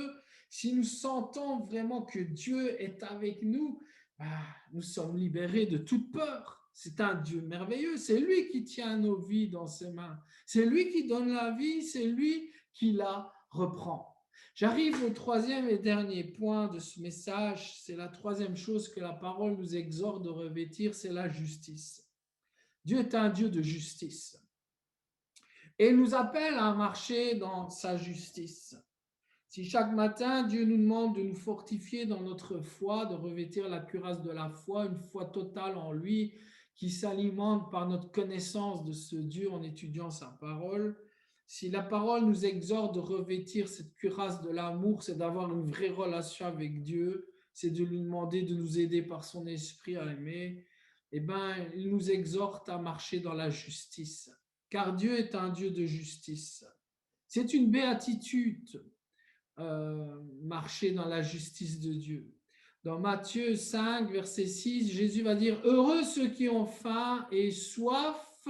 si nous sentons vraiment que Dieu est avec nous, nous sommes libérés de toute peur. C'est un Dieu merveilleux, c'est lui qui tient nos vies dans ses mains, c'est lui qui donne la vie, c'est lui qui la reprend. J'arrive au troisième et dernier point de ce message, c'est la troisième chose que la parole nous exhorte de revêtir, c'est la justice. Dieu est un Dieu de justice et il nous appelle à marcher dans sa justice. Si chaque matin, Dieu nous demande de nous fortifier dans notre foi, de revêtir la cuirasse de la foi, une foi totale en lui qui s'alimente par notre connaissance de ce Dieu en étudiant sa parole, si la parole nous exhorte de revêtir cette cuirasse de l'amour, c'est d'avoir une vraie relation avec Dieu, c'est de lui demander de nous aider par son esprit à aimer, il nous exhorte à marcher dans la justice, car Dieu est un Dieu de justice. C'est une béatitude, marcher dans la justice de Dieu. Dans Matthieu 5, verset 6, Jésus va dire « Heureux ceux qui ont faim et soif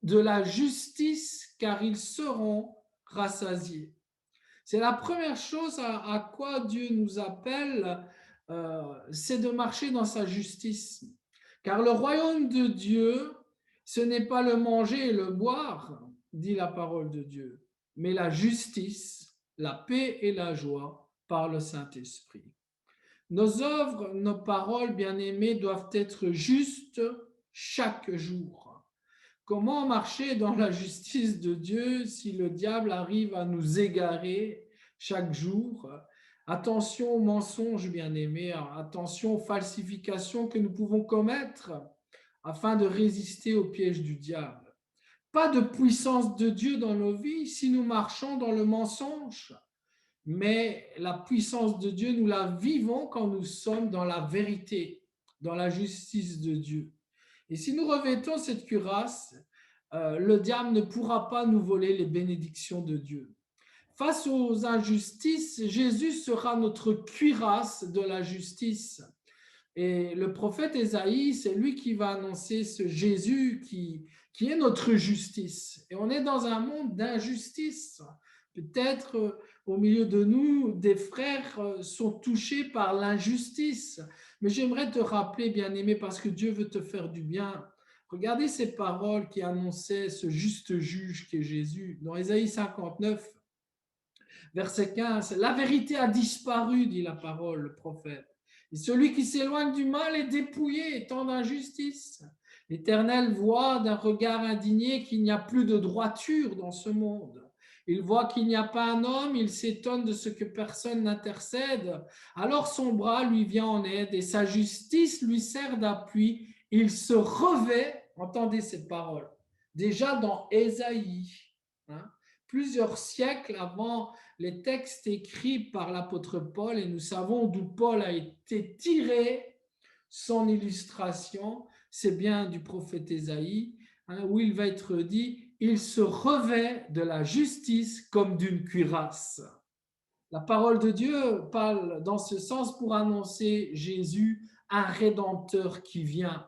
de la justice, car ils seront rassasiés. » C'est la première chose à quoi Dieu nous appelle, c'est de marcher dans sa justice. Car le royaume de Dieu, ce n'est pas le manger et le boire, dit la parole de Dieu, mais la justice, la paix et la joie par le Saint-Esprit. Nos œuvres, nos paroles, bien-aimés, doivent être justes chaque jour. Comment marcher dans la justice de Dieu si le diable arrive à nous égarer chaque jour? Attention aux mensonges, bien-aimés, attention aux falsifications que nous pouvons commettre afin de résister au piège du diable. Pas de puissance de Dieu dans nos vies si nous marchons dans le mensonge, mais la puissance de Dieu, nous la vivons quand nous sommes dans la vérité, dans la justice de Dieu. Et si nous revêtons cette cuirasse, le diable ne pourra pas nous voler les bénédictions de Dieu. Face aux injustices, Jésus sera notre cuirasse de la justice. Et le prophète Ésaïe, c'est lui qui va annoncer ce Jésus qui est notre justice. Et on est dans un monde d'injustice. Peut-être au milieu de nous, des frères sont touchés par l'injustice. Mais j'aimerais te rappeler, bien-aimé, parce que Dieu veut te faire du bien. Regardez ces paroles qui annonçaient ce juste juge qui est Jésus. Dans Ésaïe 59, verset 15, « La vérité a disparu, dit la parole, le prophète. Et celui qui s'éloigne du mal est dépouillé, étant d'injustice. L'Éternel voit d'un regard indigné qu'il n'y a plus de droiture dans ce monde. Il voit qu'il n'y a pas un homme, il s'étonne de ce que personne n'intercède. Alors son bras lui vient en aide et sa justice lui sert d'appui. Il se revêt, entendez cette parole, déjà dans Ésaïe, plusieurs siècles avant les textes écrits par l'apôtre Paul, et nous savons d'où Paul a été tiré son illustration, c'est bien du prophète Ésaïe, où il va être dit « Il se revêt de la justice comme d'une cuirasse ». La parole de Dieu parle dans ce sens pour annoncer Jésus, un rédempteur qui vient.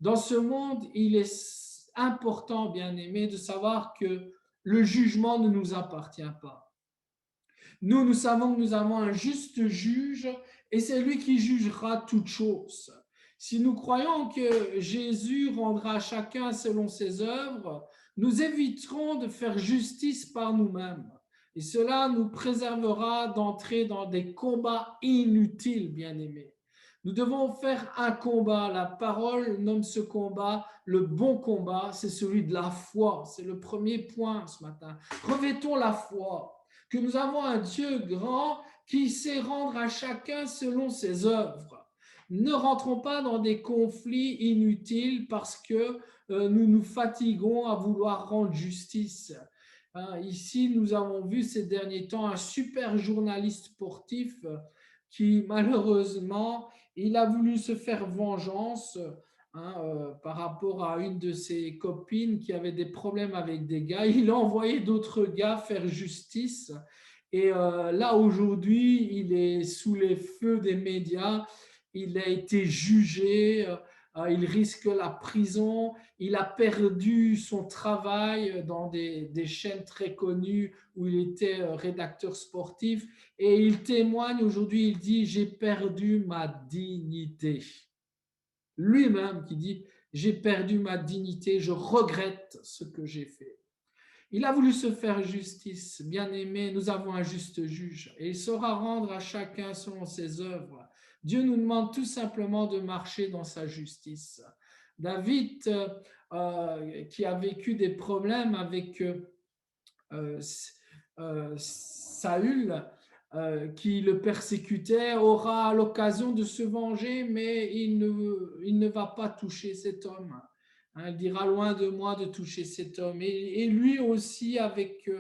Dans ce monde, il est important, bien-aimé, de savoir que le jugement ne nous appartient pas. Nous savons que nous avons un juste juge et c'est lui qui jugera toutes choses. Si nous croyons que Jésus rendra chacun selon ses œuvres, nous éviterons de faire justice par nous-mêmes. Et cela nous préservera d'entrer dans des combats inutiles, bien-aimés. Nous devons faire un combat. La parole nomme ce combat le bon combat, c'est celui de la foi. C'est le premier point ce matin. Revêtons la foi, que nous avons un Dieu grand qui sait rendre à chacun selon ses œuvres. Ne rentrons pas dans des conflits inutiles parce que nous nous fatiguons à vouloir rendre justice. Ici, nous avons vu ces derniers temps un super journaliste sportif qui, malheureusement, il a voulu se faire vengeance par rapport à une de ses copines qui avait des problèmes avec des gars. Il a envoyé d'autres gars faire justice. Et là, aujourd'hui, il est sous les feux des médias. Il a été jugé, il risque la prison, il a perdu son travail dans des chaînes très connues où il était rédacteur sportif et il témoigne aujourd'hui, il dit « j'ai perdu ma dignité ». Lui-même qui dit « j'ai perdu ma dignité, je regrette ce que j'ai fait ». Il a voulu se faire justice. Bien-aimé, nous avons un juste juge et il saura rendre à chacun selon ses œuvres. Dieu nous demande tout simplement de marcher dans sa justice. David, qui a vécu des problèmes avec Saül, qui le persécutait, aura l'occasion de se venger, mais il ne va pas toucher cet homme. Il dira loin de moi de toucher cet homme. Et lui aussi, avec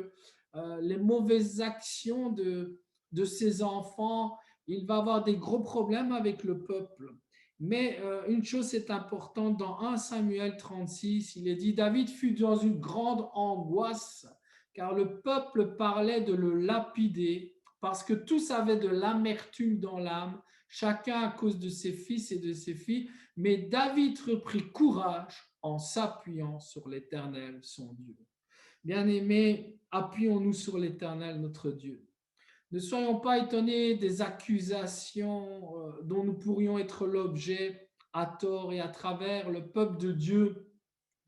les mauvaises actions de ses enfants, il va avoir des gros problèmes avec le peuple. Mais une chose est importante, dans 1 Samuel 36, il est dit « David fut dans une grande angoisse, car le peuple parlait de le lapider, parce que tous avaient de l'amertume dans l'âme, chacun à cause de ses fils et de ses filles. Mais David reprit courage en s'appuyant sur l'Éternel, son Dieu. » Bien-aimés, appuyons-nous sur l'Éternel, notre Dieu. Ne soyons pas étonnés des accusations dont nous pourrions être l'objet à tort et à travers le peuple de Dieu.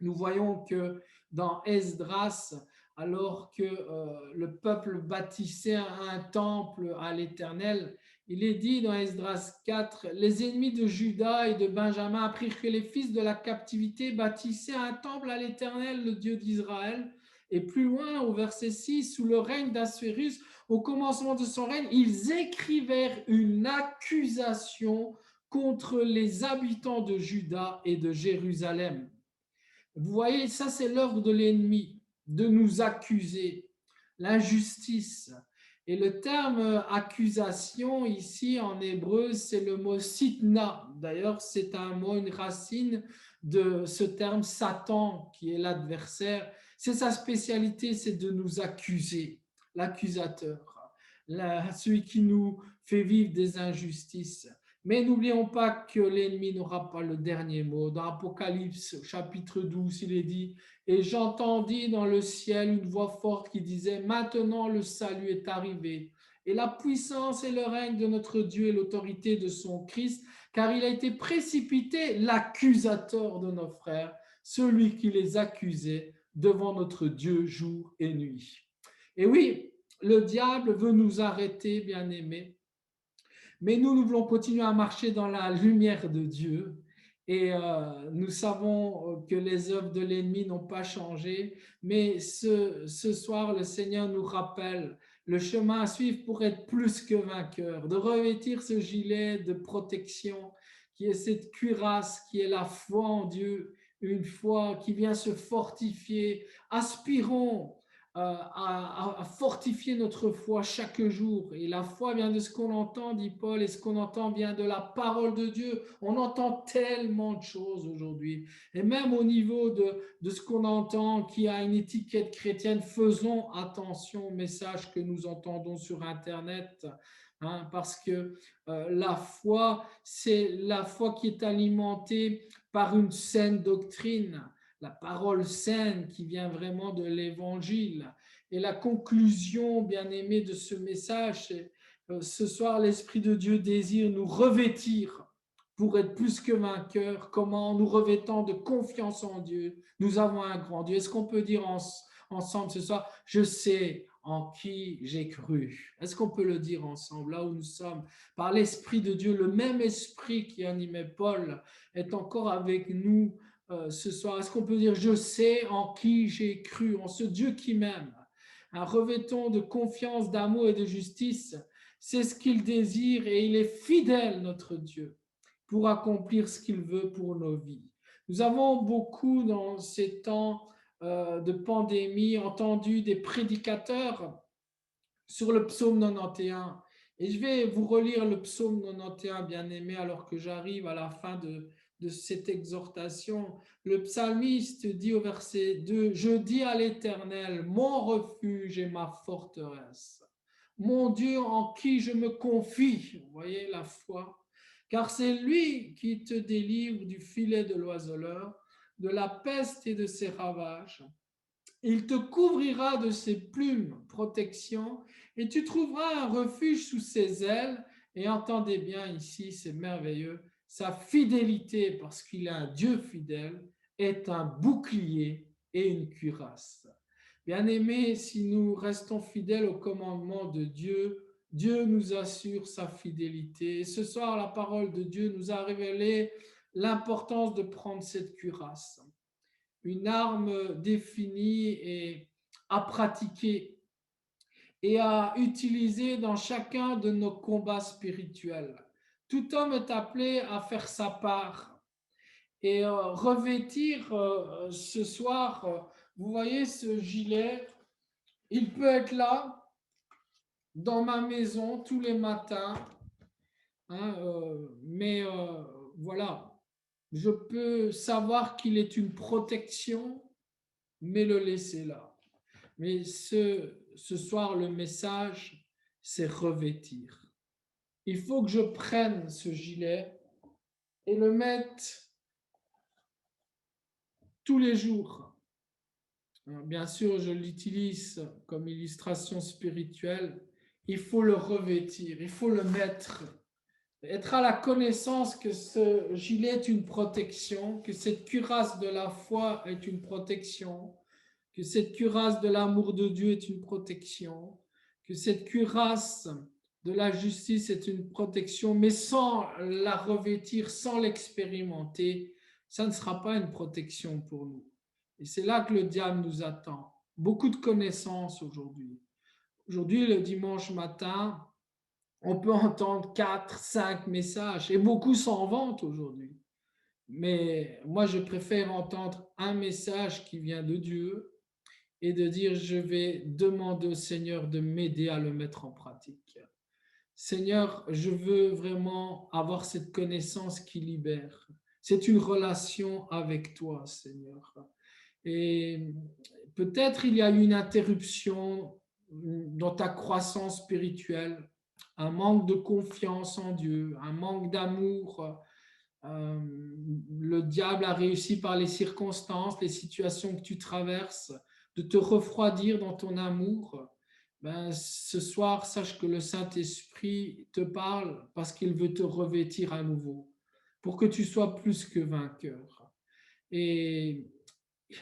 Nous voyons que dans Esdras, alors que le peuple bâtissait un temple à l'Éternel, il est dit dans Esdras 4, « Les ennemis de Juda et de Benjamin apprirent que les fils de la captivité bâtissaient un temple à l'Éternel, le Dieu d'Israël. » Et plus loin, au verset 6, sous le règne d'Assuérus, au commencement de son règne, ils écrivèrent une accusation contre les habitants de Juda et de Jérusalem. Vous voyez, ça c'est l'œuvre de l'ennemi, de nous accuser, l'injustice. Et le terme accusation ici en hébreu, c'est le mot sitna. D'ailleurs, c'est un mot, une racine de ce terme Satan, qui est l'adversaire. C'est sa spécialité, c'est de nous accuser, l'accusateur, celui qui nous fait vivre des injustices. Mais n'oublions pas que l'ennemi n'aura pas le dernier mot. Dans Apocalypse, chapitre 12, il est dit « Et j'entendis dans le ciel une voix forte qui disait « Maintenant le salut est arrivé, et la puissance et le règne de notre Dieu et l'autorité de son Christ, car il a été précipité l'accusateur de nos frères, celui qui les accusait devant notre Dieu jour et nuit. » Et oui, le diable veut nous arrêter, bien-aimés, mais nous voulons continuer à marcher dans la lumière de Dieu et nous savons que les œuvres de l'ennemi n'ont pas changé, mais ce soir, le Seigneur nous rappelle le chemin à suivre pour être plus que vainqueur, de revêtir ce gilet de protection qui est cette cuirasse, qui est la foi en Dieu, une foi qui vient se fortifier. Aspirons à fortifier notre foi chaque jour. Et la foi vient de ce qu'on entend, dit Paul, et ce qu'on entend vient de la parole de Dieu. On entend tellement de choses aujourd'hui. Et même au niveau de ce qu'on entend qui a une étiquette chrétienne, faisons attention aux messages que nous entendons sur Internet. Parce que la foi, c'est la foi qui est alimentée par une saine doctrine, la parole saine qui vient vraiment de l'Évangile. Et la conclusion, bien-aimée, de ce message, ce soir, l'Esprit de Dieu désire nous revêtir pour être plus que vainqueurs. Comment? Nous revêtant de confiance en Dieu. Nous avons un grand Dieu. Est-ce qu'on peut dire ensemble ce soir, je sais en qui j'ai cru? Est-ce qu'on peut le dire ensemble, là où nous sommes, par l'Esprit de Dieu? Le même Esprit qui animait Paul est encore avec nous ce soir. Est-ce qu'on peut dire, je sais en qui j'ai cru, en ce Dieu qui m'aime? Un revêton de confiance, d'amour et de justice, c'est ce qu'il désire et il est fidèle, notre Dieu, pour accomplir ce qu'il veut pour nos vies. Nous avons beaucoup dans ces temps de pandémie entendu des prédicateurs sur le psaume 91. Et je vais vous relire le psaume 91, bien-aimé, alors que j'arrive à la fin de cette exhortation. Le psalmiste dit au verset 2, « Je dis à l'Éternel, mon refuge et ma forteresse, mon Dieu en qui je me confie. » Vous voyez la foi. « Car c'est lui qui te délivre du filet de l'oiseleur, de la peste et de ses ravages. Il te couvrira de ses plumes, protection, et tu trouveras un refuge sous ses ailes. » Et entendez bien ici, c'est merveilleux, sa fidélité, parce qu'il est un Dieu fidèle, est un bouclier et une cuirasse. Bien-aimés, si nous restons fidèles au commandement de Dieu, Dieu nous assure sa fidélité. Et ce soir, la parole de Dieu nous a révélé l'importance de prendre cette cuirasse. Une arme définie et à pratiquer et à utiliser dans chacun de nos combats spirituels. Tout homme est appelé à faire sa part et revêtir ce soir, vous voyez ce gilet, il peut être là dans ma maison tous les matins, hein, mais voilà, je peux savoir qu'il est une protection, mais le laisser là. Mais ce soir, le message, c'est revêtir. Il faut que je prenne ce gilet et le mette tous les jours. Bien sûr, je l'utilise comme illustration spirituelle. Il faut le revêtir, il faut le mettre. Être à la connaissance que ce gilet est une protection, que cette cuirasse de la foi est une protection, que cette cuirasse de l'amour de Dieu est une protection, que cette cuirasse de la justice est une protection, mais sans la revêtir, sans l'expérimenter, ça ne sera pas une protection pour nous. Et c'est là que le diable nous attend. Beaucoup de connaissances aujourd'hui. Aujourd'hui, le dimanche matin, on peut entendre 4, 5 messages et beaucoup s'en vantent aujourd'hui. Mais moi, je préfère entendre un message qui vient de Dieu et de dire, je vais demander au Seigneur de m'aider à le mettre en pratique. Seigneur, je veux vraiment avoir cette connaissance qui libère. C'est une relation avec toi, Seigneur. Et peut-être il y a eu une interruption dans ta croissance spirituelle, un manque de confiance en Dieu, un manque d'amour. Le diable a réussi par les circonstances, les situations que tu traverses, de te refroidir dans ton amour. Ben, ce soir, sache que le Saint-Esprit te parle parce qu'il veut te revêtir à nouveau, pour que tu sois plus que vainqueur. Et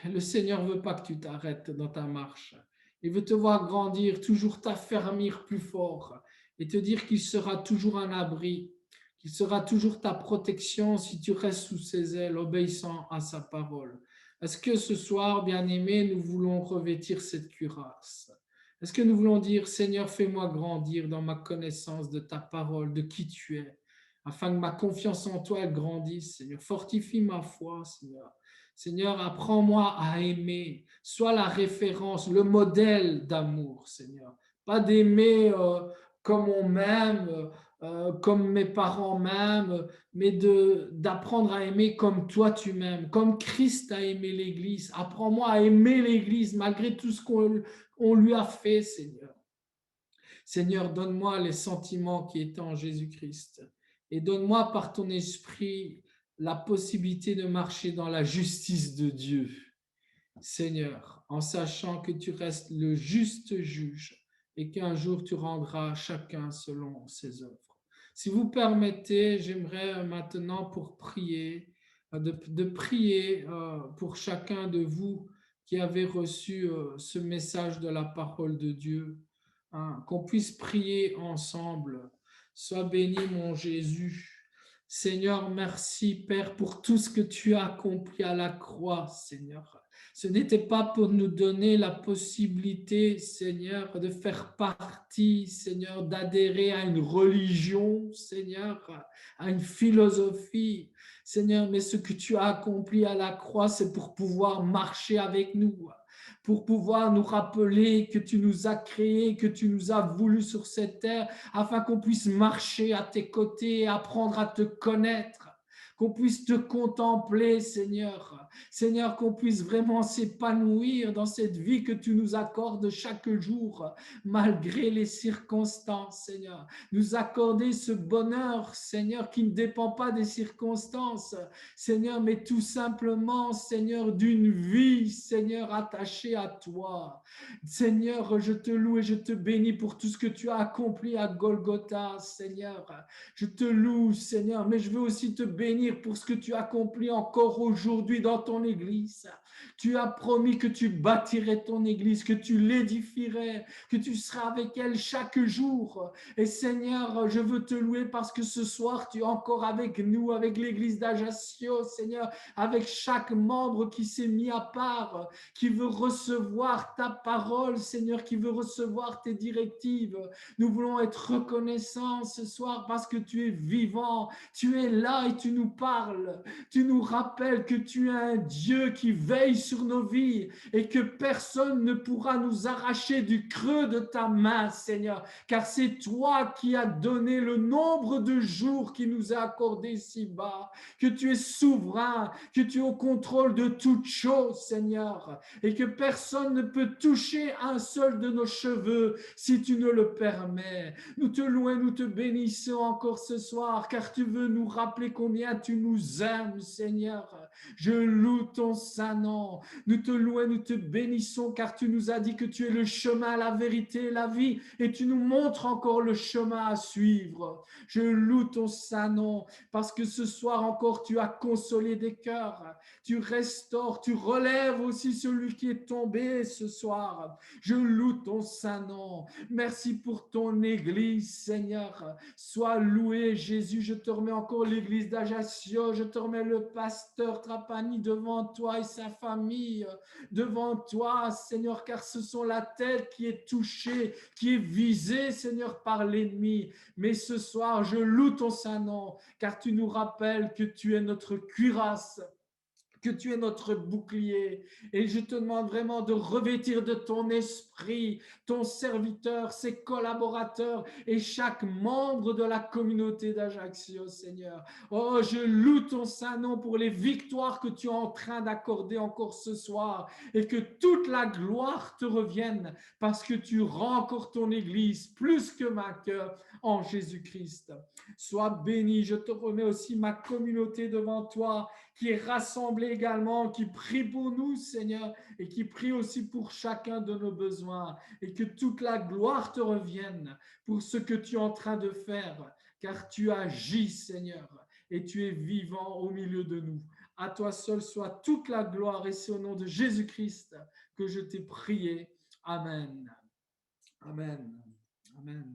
le Seigneur ne veut pas que tu t'arrêtes dans ta marche. Il veut te voir grandir, toujours t'affermir plus fort et te dire qu'il sera toujours un abri, qu'il sera toujours ta protection si tu restes sous ses ailes, obéissant à sa parole. Est-ce que ce soir, bien-aimés, nous voulons revêtir cette cuirasse? Est-ce que nous voulons dire, Seigneur, fais-moi grandir dans ma connaissance de ta parole, de qui tu es, afin que ma confiance en toi grandisse, Seigneur. Fortifie ma foi, Seigneur. Seigneur, apprends-moi à aimer. Sois la référence, le modèle d'amour, Seigneur. Pas d'aimer comme on m'aime, comme mes parents m'aiment, mais d'apprendre à aimer comme toi tu m'aimes, comme Christ a aimé l'Église. Apprends-moi à aimer l'Église malgré tout ce qu'on lui a fait, Seigneur. Seigneur, donne-moi les sentiments qui étaient en Jésus-Christ et donne-moi par ton esprit la possibilité de marcher dans la justice de Dieu. Seigneur, en sachant que tu restes le juste juge et qu'un jour tu rendras chacun selon ses œuvres. Si vous permettez, j'aimerais maintenant pour prier, de prier pour chacun de vous qui avez reçu ce message de la parole de Dieu, hein, qu'on puisse prier ensemble. Sois béni, mon Jésus. Seigneur, merci, Père, pour tout ce que tu as accompli à la croix, Seigneur. Ce n'était pas pour nous donner la possibilité, Seigneur, de faire partie, Seigneur, d'adhérer à une religion, Seigneur, à une philosophie, Seigneur, mais ce que tu as accompli à la croix, c'est pour pouvoir marcher avec nous, pour pouvoir nous rappeler que tu nous as créés, que tu nous as voulu sur cette terre, afin qu'on puisse marcher à tes côtés, apprendre à te connaître, qu'on puisse te contempler, Seigneur. Seigneur, qu'on puisse vraiment s'épanouir dans cette vie que tu nous accordes chaque jour, malgré les circonstances, Seigneur. Nous accorder ce bonheur, Seigneur, qui ne dépend pas des circonstances, Seigneur, mais tout simplement, Seigneur, d'une vie, Seigneur, attachée à toi. Seigneur, je te loue et je te bénis pour tout ce que tu as accompli à Golgotha, Seigneur. Je te loue, Seigneur, mais je veux aussi te bénir pour ce que tu accomplis encore aujourd'hui dans ton Église. Tu as promis que tu bâtirais ton Église, que tu l'édifierais, que tu seras avec elle chaque jour. Et Seigneur, je veux te louer parce que ce soir, tu es encore avec nous, avec l'Église d'Ajaccio, Seigneur, avec chaque membre qui s'est mis à part, qui veut recevoir ta parole, Seigneur, qui veut recevoir tes directives. Nous voulons être reconnaissants ce soir parce que tu es vivant, tu es là et tu nous parles. Tu nous rappelles que tu es un Dieu qui veille sur nos vies et que personne ne pourra nous arracher du creux de ta main, Seigneur, car c'est toi qui as donné le nombre de jours qui nous a accordé si bas, que tu es souverain, que tu es au contrôle de toutes choses, Seigneur, et que personne ne peut toucher un seul de nos cheveux si tu ne le permets. Nous te louons, nous te bénissons encore ce soir, car tu veux nous rappeler combien tu nous aimes, Seigneur. Je loue ton saint nom. Nous te louons, nous te bénissons, car tu nous as dit que tu es le chemin, la vérité et la vie, et tu nous montres encore le chemin à suivre. Je loue ton saint nom, parce que ce soir encore, tu as consolé des cœurs. Tu restaures, tu relèves aussi celui qui est tombé ce soir. Je loue ton saint nom. Merci pour ton Église, Seigneur. Sois loué, Jésus. Je te remets encore l'Église d'Ajaccio. Je te remets le pasteur Trapani devant toi et sa famille. Devant toi, Seigneur, car ce sont la tête qui est touchée, qui est visée, Seigneur, par l'ennemi. Mais ce soir, je loue ton saint nom, car tu nous rappelles que tu es notre cuirasse, que tu es notre bouclier. Et je te demande vraiment de revêtir de ton esprit ton serviteur, ses collaborateurs et chaque membre de la communauté d'Ajaccio, Seigneur. Oh, je loue ton saint nom pour les victoires que tu es en train d'accorder encore ce soir et que toute la gloire te revienne parce que tu rends encore ton Église plus que vainqueur en Jésus-Christ. Sois béni. Je te remets aussi ma communauté devant toi qui est rassemblée également, qui prie pour nous, Seigneur, et qui prie aussi pour chacun de nos besoins, et que toute la gloire te revienne pour ce que tu es en train de faire, car tu agis, Seigneur, et tu es vivant au milieu de nous. À toi seul soit toute la gloire, et c'est au nom de Jésus-Christ que je t'ai prié. Amen. Amen. Amen.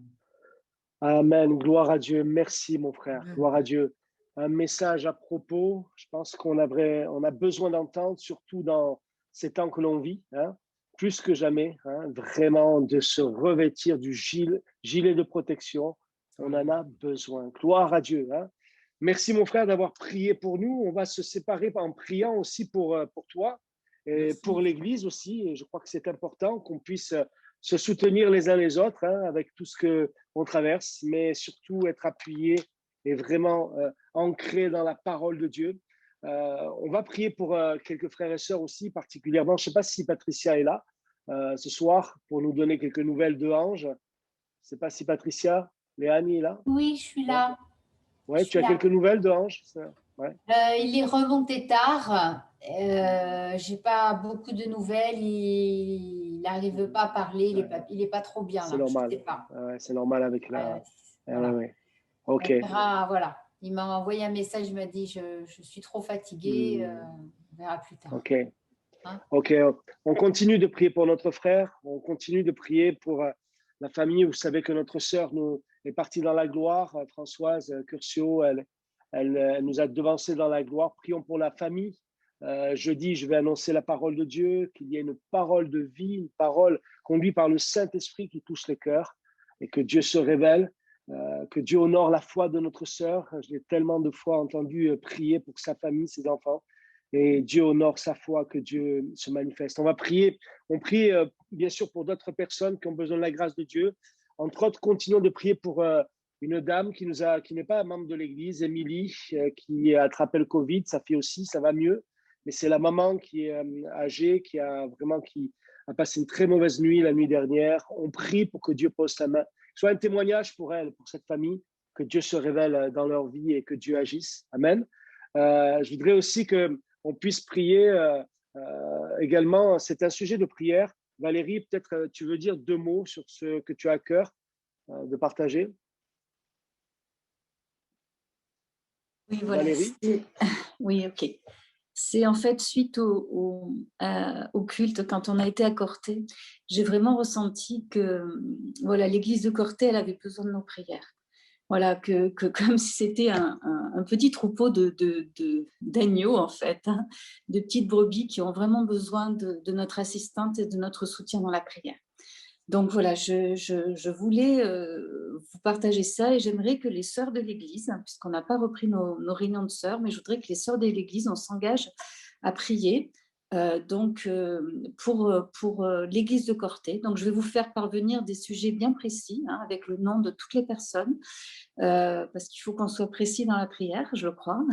Amen. Gloire à Dieu. Merci, mon frère. Gloire à Dieu. Un message à propos, je pense qu'on a besoin d'entendre, surtout dans ces temps que l'on vit, hein, plus que jamais, hein, vraiment de se revêtir du gilet de protection. On en a besoin. Gloire à Dieu. Hein. Merci, mon frère, d'avoir prié pour nous. On va se séparer en priant aussi pour toi et Merci. pour l'Église aussi. Et je crois que c'est important qu'on puisse se soutenir les uns les autres, hein, avec tout ce qu'on traverse, mais surtout être appuyé et vraiment ancré dans la parole de Dieu. On va prier pour quelques frères et sœurs aussi, particulièrement. Je ne sais pas si Patricia est là ce soir pour nous donner quelques nouvelles de Ange. Je ne sais pas si Patricia, Léanie est là. Oui, je suis là. Ouais, tu as quelques nouvelles de Ange? Ouais. Il est remonté tard. J'ai pas beaucoup de nouvelles. Il n'arrive pas à parler, il n'est pas trop bien C'est là, je ne normal. sais pas. C'est normal avec la. Voilà. Ouais. Ok. On verra, voilà. Il m'a envoyé un message, il m'a dit je suis trop fatiguée, on verra plus tard. Ok. Hein? Ok. On continue de prier pour notre frère, on continue de prier pour la famille. Vous savez que notre sœur est partie dans la gloire, Françoise Curcio, elle nous a devancés dans la gloire. Prions pour la famille. Jeudi, je vais annoncer la parole de Dieu, qu'il y ait une parole de vie, une parole conduite par le Saint-Esprit qui touche les cœurs et que Dieu se révèle, que Dieu honore la foi de notre sœur. Je l'ai tellement de fois entendu prier pour sa famille, ses enfants, et Dieu honore sa foi, que Dieu se manifeste. On prie bien sûr pour d'autres personnes qui ont besoin de la grâce de Dieu. Entre autres, continuons de prier pour une dame qui n'est pas membre de l'Église, Émilie, qui a attrapé le Covid. Sa fille aussi, ça va mieux. Mais c'est la maman qui est âgée, qui a passé une très mauvaise nuit la nuit dernière. On prie pour que Dieu pose sa main. Soit un témoignage pour elle, pour cette famille, que Dieu se révèle dans leur vie et que Dieu agisse. Amen. Je voudrais aussi qu'on puisse prier également. C'est un sujet de prière. Valérie, peut-être tu veux dire 2 mots sur ce que tu as à cœur de partager. Oui, voilà. Valérie. Oui, ok. C'est en fait suite au culte, quand on a été à Corté, j'ai vraiment ressenti que voilà, l'église de Corté, elle avait besoin de nos prières. Voilà, que comme si c'était un petit troupeau d'agneaux, en fait, hein, de petites brebis qui ont vraiment besoin de notre assistante et de notre soutien dans la prière. Donc voilà, je voulais vous partager ça et j'aimerais que les sœurs de l'Église, puisqu'on n'a pas repris nos réunions de sœurs, mais je voudrais que les sœurs de l'Église, on s'engage à prier pour l'Église de Corté. Donc je vais vous faire parvenir des sujets bien précis, hein, avec le nom de toutes les personnes, parce qu'il faut qu'on soit précis dans la prière, je crois.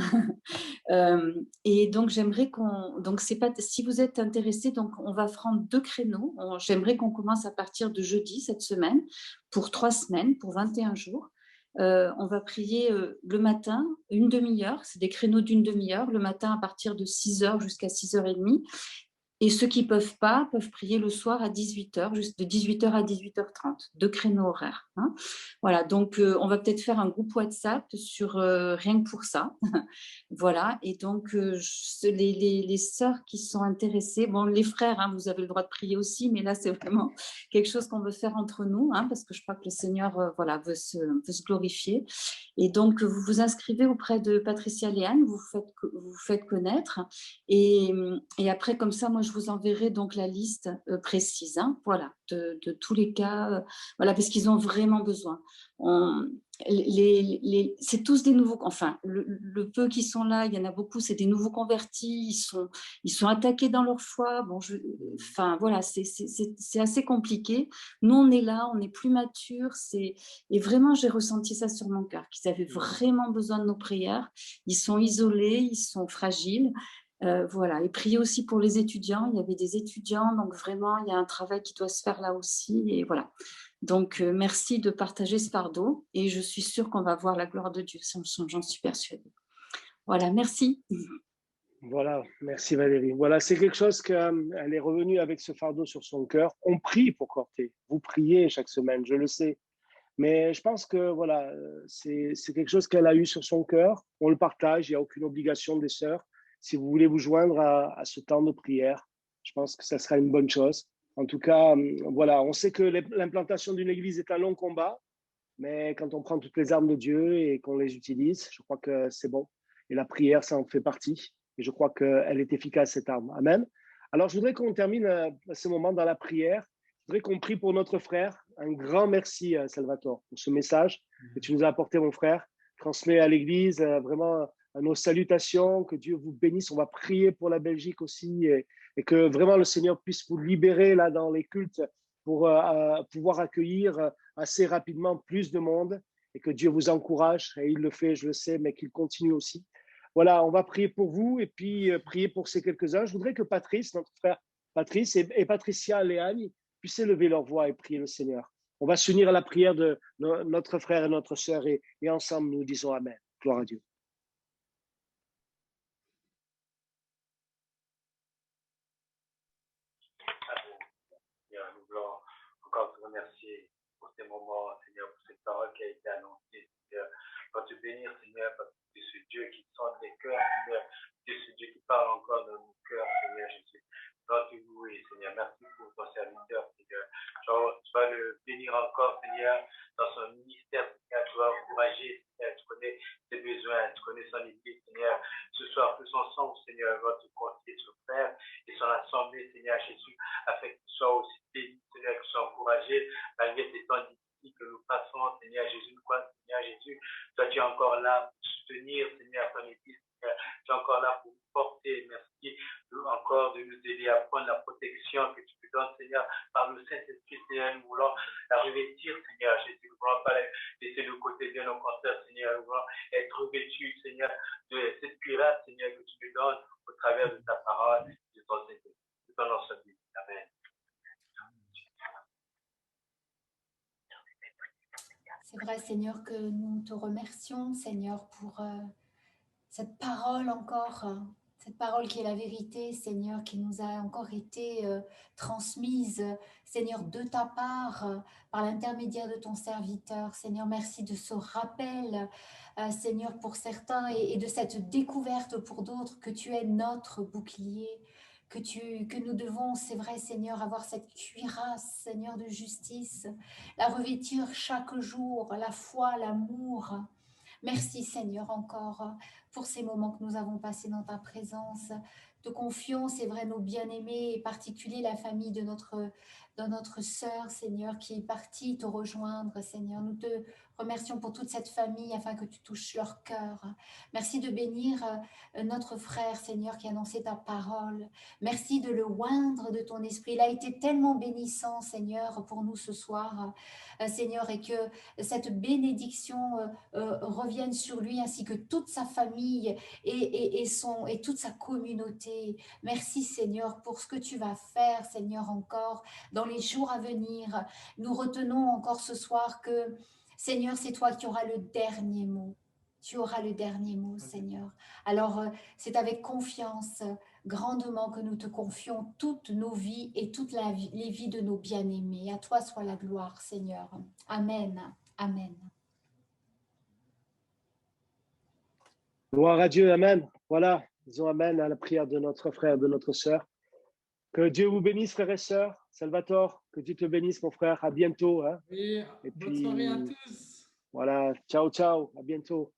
Et donc j'aimerais donc c'est pas, si vous êtes intéressés, donc on va prendre 2 créneaux. J'aimerais qu'on commence à partir de jeudi cette semaine pour 3 semaines, pour 21 jours. On va prier le matin, une demi-heure, c'est des créneaux d'une demi-heure, le matin à partir de 6h jusqu'à 6h30. Et ceux qui ne peuvent pas peuvent prier le soir à 18h, juste de 18h à 18h30, 2 créneaux horaires. Hein. Voilà, donc on va peut-être faire un groupe WhatsApp sur rien que pour ça. Voilà, et donc les sœurs qui sont intéressées, bon, les frères, hein, vous avez le droit de prier aussi, mais là c'est vraiment quelque chose qu'on veut faire entre nous, hein, parce que je crois que le Seigneur voilà, veut se glorifier. Et donc vous vous inscrivez auprès de Patricia Léane, vous vous faites connaître, et après comme ça, moi je vous enverrai donc la liste précise, hein, voilà, de tous les cas, voilà, parce qu'ils ont vraiment besoin. C'est tous des nouveaux, enfin le peu qui sont là, il y en a beaucoup, c'est des nouveaux convertis, ils sont attaqués dans leur foi. Bon, enfin voilà, c'est assez compliqué. Nous on est là, on est plus mature, et vraiment j'ai ressenti ça sur mon cœur, qu'ils avaient vraiment besoin de nos prières. Ils sont isolés, ils sont fragiles. Voilà, et prier aussi pour les étudiants. Il y avait des étudiants, donc vraiment il y a un travail qui doit se faire là aussi, et voilà. Donc merci de partager ce fardeau, et je suis sûre qu'on va voir la gloire de Dieu, j'en suis persuadée. Voilà, merci. Voilà, merci Valérie. Voilà, c'est quelque chose qu'elle est revenue avec ce fardeau sur son cœur. On prie pour Corté. Vous priez chaque semaine, je le sais. Mais je pense que voilà, c'est quelque chose qu'elle a eu sur son cœur. On le partage, il n'y a aucune obligation des sœurs. Si vous voulez vous joindre à ce temps de prière, je pense que ça sera une bonne chose. En tout cas, voilà, on sait que l'implantation d'une église est un long combat, mais quand on prend toutes les armes de Dieu et qu'on les utilise, je crois que c'est bon. Et la prière, ça en fait partie. Et je crois qu'elle est efficace, cette arme. Amen. Alors, je voudrais qu'on termine ce moment dans la prière. Je voudrais qu'on prie pour notre frère. Un grand merci, Salvatore, pour ce message que tu nous as apporté, mon frère. Transmets à l'Église vraiment nos salutations, que Dieu vous bénisse. On va prier pour la Belgique aussi, et que vraiment le Seigneur puisse vous libérer là dans les cultes pour pouvoir accueillir assez rapidement plus de monde, et que Dieu vous encourage. Et il le fait, je le sais, mais qu'il continue aussi. Voilà, on va prier pour vous et puis prier pour ces quelques-uns. Je voudrais que Patrice, notre frère Patrice et Patricia Léane puissent élever leur voix et prier le Seigneur. On va s'unir à la prière de notre frère et notre sœur, et ensemble nous disons Amen. Gloire à Dieu. remercier pour ces moments, Seigneur, pour cette parole qui a été annoncée, Seigneur. Je veux te bénir, Seigneur, parce que tu es ce Dieu qui sonde les cœurs, Seigneur. Tu es ce Dieu qui parle encore dans nos cœurs, Seigneur Jésus. Je veux te louer, Seigneur. Merci pour ton serviteur, Seigneur. Tu vas le bénir encore, Seigneur, dans son ministère, Seigneur. Tu vas encourager, Seigneur. Tu connais ses besoins, tu connais son église, Seigneur. Ce soir, tous ensemble, Seigneur, va te confier ce frère et son assemblée, Seigneur Jésus, afin qu'il soit aussi béni, Seigneur, qu'il soit encouragé malgré ces temps difficiles que nous passons, Seigneur Jésus. Quoi, Seigneur Jésus, toi, tu es encore là pour soutenir, Seigneur, ton église, Seigneur. Tu es encore là pour nous porter. Merci encore de nous aider à prendre la protection que tu nous donnes, Seigneur, par le Saint-Esprit, Seigneur. Nous voulons la revêtir, Seigneur Jésus. Nous ne voulons pas la laisser de côté, bien au contraire, Seigneur. Nous voulons être revêtus, Seigneur, de cette cuirasse, Seigneur, que tu nous donnes au travers de ta parole, de ton Saint-Esprit. De ton nom, Amen. C'est vrai, Seigneur, que nous te remercions, Seigneur, pour cette parole encore, cette parole qui est la vérité, Seigneur, qui nous a encore été transmise, Seigneur, de ta part, par l'intermédiaire de ton serviteur. Seigneur, merci de ce rappel, Seigneur, pour certains, et de cette découverte pour d'autres, que tu es notre bouclier, que nous devons, c'est vrai, Seigneur, avoir cette cuirasse, Seigneur, de justice, la revêtir chaque jour, la foi, l'amour. Merci, Seigneur, encore pour ces moments que nous avons passés dans ta présence. Te confions, c'est vrai, nos bien-aimés, et particulier la famille de notre sœur, Seigneur, qui est partie te rejoindre, Seigneur. Nous te remercions pour toute cette famille afin que tu touches leur cœur. Merci de bénir notre frère, Seigneur, qui a annoncé ta parole. Merci de le oindre de ton esprit. Il a été tellement bénissant, Seigneur, pour nous ce soir, Seigneur, et que cette bénédiction revienne sur lui ainsi que toute sa famille et toute sa communauté. Merci, Seigneur, pour ce que tu vas faire, Seigneur, encore dans les jours à venir. Nous retenons encore ce soir que, Seigneur, c'est toi qui auras le dernier mot. Tu auras le dernier mot, Seigneur. Alors, c'est avec confiance grandement que nous te confions toutes nos vies et toutes les vies de nos bien-aimés. À toi soit la gloire, Seigneur. Amen. Amen. Gloire à Dieu, Amen. Voilà, disons Amen à la prière de notre frère, de notre sœur. Que Dieu vous bénisse, frères et sœurs. Salvatore, que Dieu te bénisse, mon frère. À bientôt. Hein. Et Et bonne soirée à puis, tous. voilà, ciao, ciao. À bientôt.